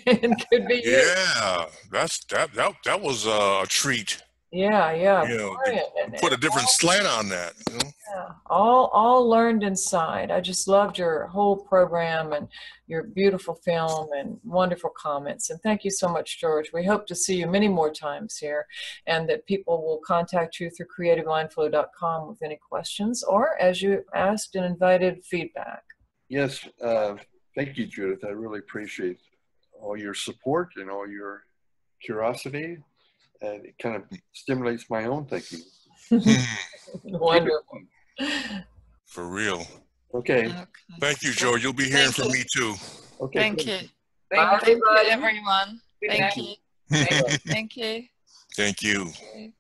[SPEAKER 5] and could be used.
[SPEAKER 4] Yeah, that was a treat.
[SPEAKER 5] Yeah.
[SPEAKER 4] You know, put a different slant on that. You know?
[SPEAKER 5] Yeah, all learned inside. I just loved your whole program and your beautiful film and wonderful comments. And thank you so much, George. We hope to see you many more times here, and that people will contact you through creativemindflow.com with any questions or, as you asked and invited, feedback.
[SPEAKER 2] Yes, thank you, Judith. I really appreciate all your support and all your curiosity, and it kind of stimulates my own thinking.
[SPEAKER 5] Wonderful.
[SPEAKER 4] For real.
[SPEAKER 2] Okay.
[SPEAKER 4] Thank you, George. You'll be hearing from me too.
[SPEAKER 2] Okay.
[SPEAKER 1] Thank you.
[SPEAKER 8] Thank
[SPEAKER 1] Thank you, everyone. Thank you.
[SPEAKER 8] Thank you.
[SPEAKER 1] Thank you.
[SPEAKER 4] Thank you.
[SPEAKER 1] Okay.